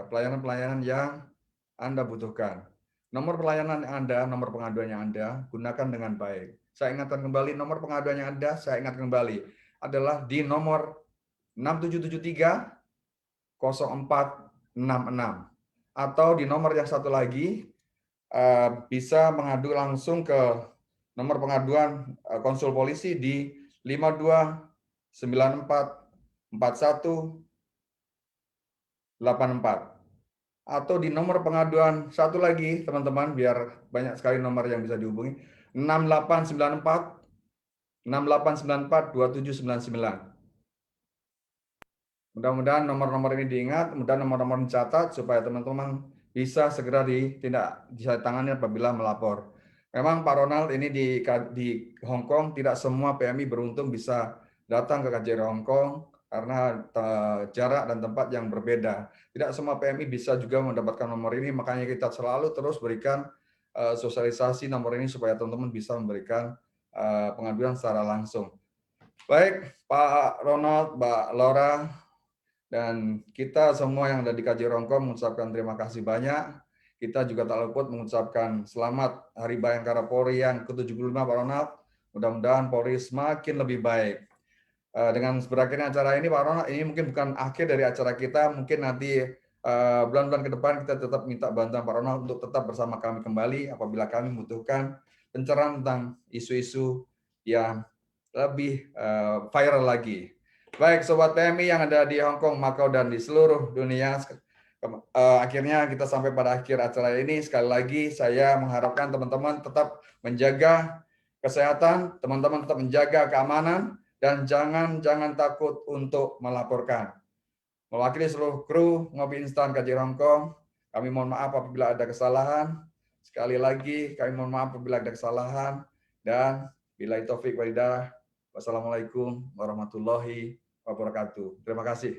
pelayanan-pelayanan yang Anda butuhkan. Nomor pelayanan yang Anda, nomor pengaduan yang Anda, gunakan dengan baik. Saya ingatkan kembali, nomor pengaduan yang Anda, saya ingatkan kembali, adalah di nomor 6773 0466. Atau di nomor yang satu lagi, bisa mengadu langsung ke nomor pengaduan konsul polisi di 52944184. Atau di nomor pengaduan satu lagi, teman-teman, biar banyak sekali nomor yang bisa dihubungi, 6894 2799. Mudah-mudahan nomor-nomor ini diingat, mudah-mudahan nomor-nomor dicatat supaya teman-teman bisa segera ditangani apabila melapor. Memang Pak Ronald, ini di Hong Kong tidak semua PMI beruntung bisa datang ke KJRI Hong Kong karena jarak dan tempat yang berbeda. Tidak semua PMI bisa juga mendapatkan nomor ini, makanya kita selalu terus berikan sosialisasi nomor ini supaya teman-teman bisa memberikan pengaduan secara langsung. Baik, Pak Ronald, Mbak Laura, dan kita semua yang ada di KJRI Hong Kong mengucapkan terima kasih banyak. kita juga tak luput mengucapkan selamat Hari Bayangkara Polri yang ke-75 Pak Ronald. Mudah-mudahan Polri semakin lebih baik. Dengan berakhirnya acara ini Pak Ronald, ini mungkin bukan akhir dari acara kita, mungkin nanti bulan-bulan ke depan kita tetap minta bantuan Pak Ronald untuk tetap bersama kami kembali apabila kami membutuhkan pencerahan tentang isu-isu yang lebih viral lagi. Baik, Sobat PMI yang ada di Hong Kong, Macau, dan di seluruh dunia, akhirnya kita sampai pada akhir acara ini. Sekali lagi saya mengharapkan teman-teman tetap menjaga kesehatan, teman-teman tetap menjaga keamanan, dan jangan takut untuk melaporkan. Mewakili seluruh kru Ngopi Instan KJRI Hong Kong, kami mohon maaf apabila ada kesalahan. Sekali lagi, kami mohon maaf apabila ada kesalahan. Dan billahi taufik wal hidayah. Wassalamualaikum warahmatullahi wabarakatuh. Terima kasih.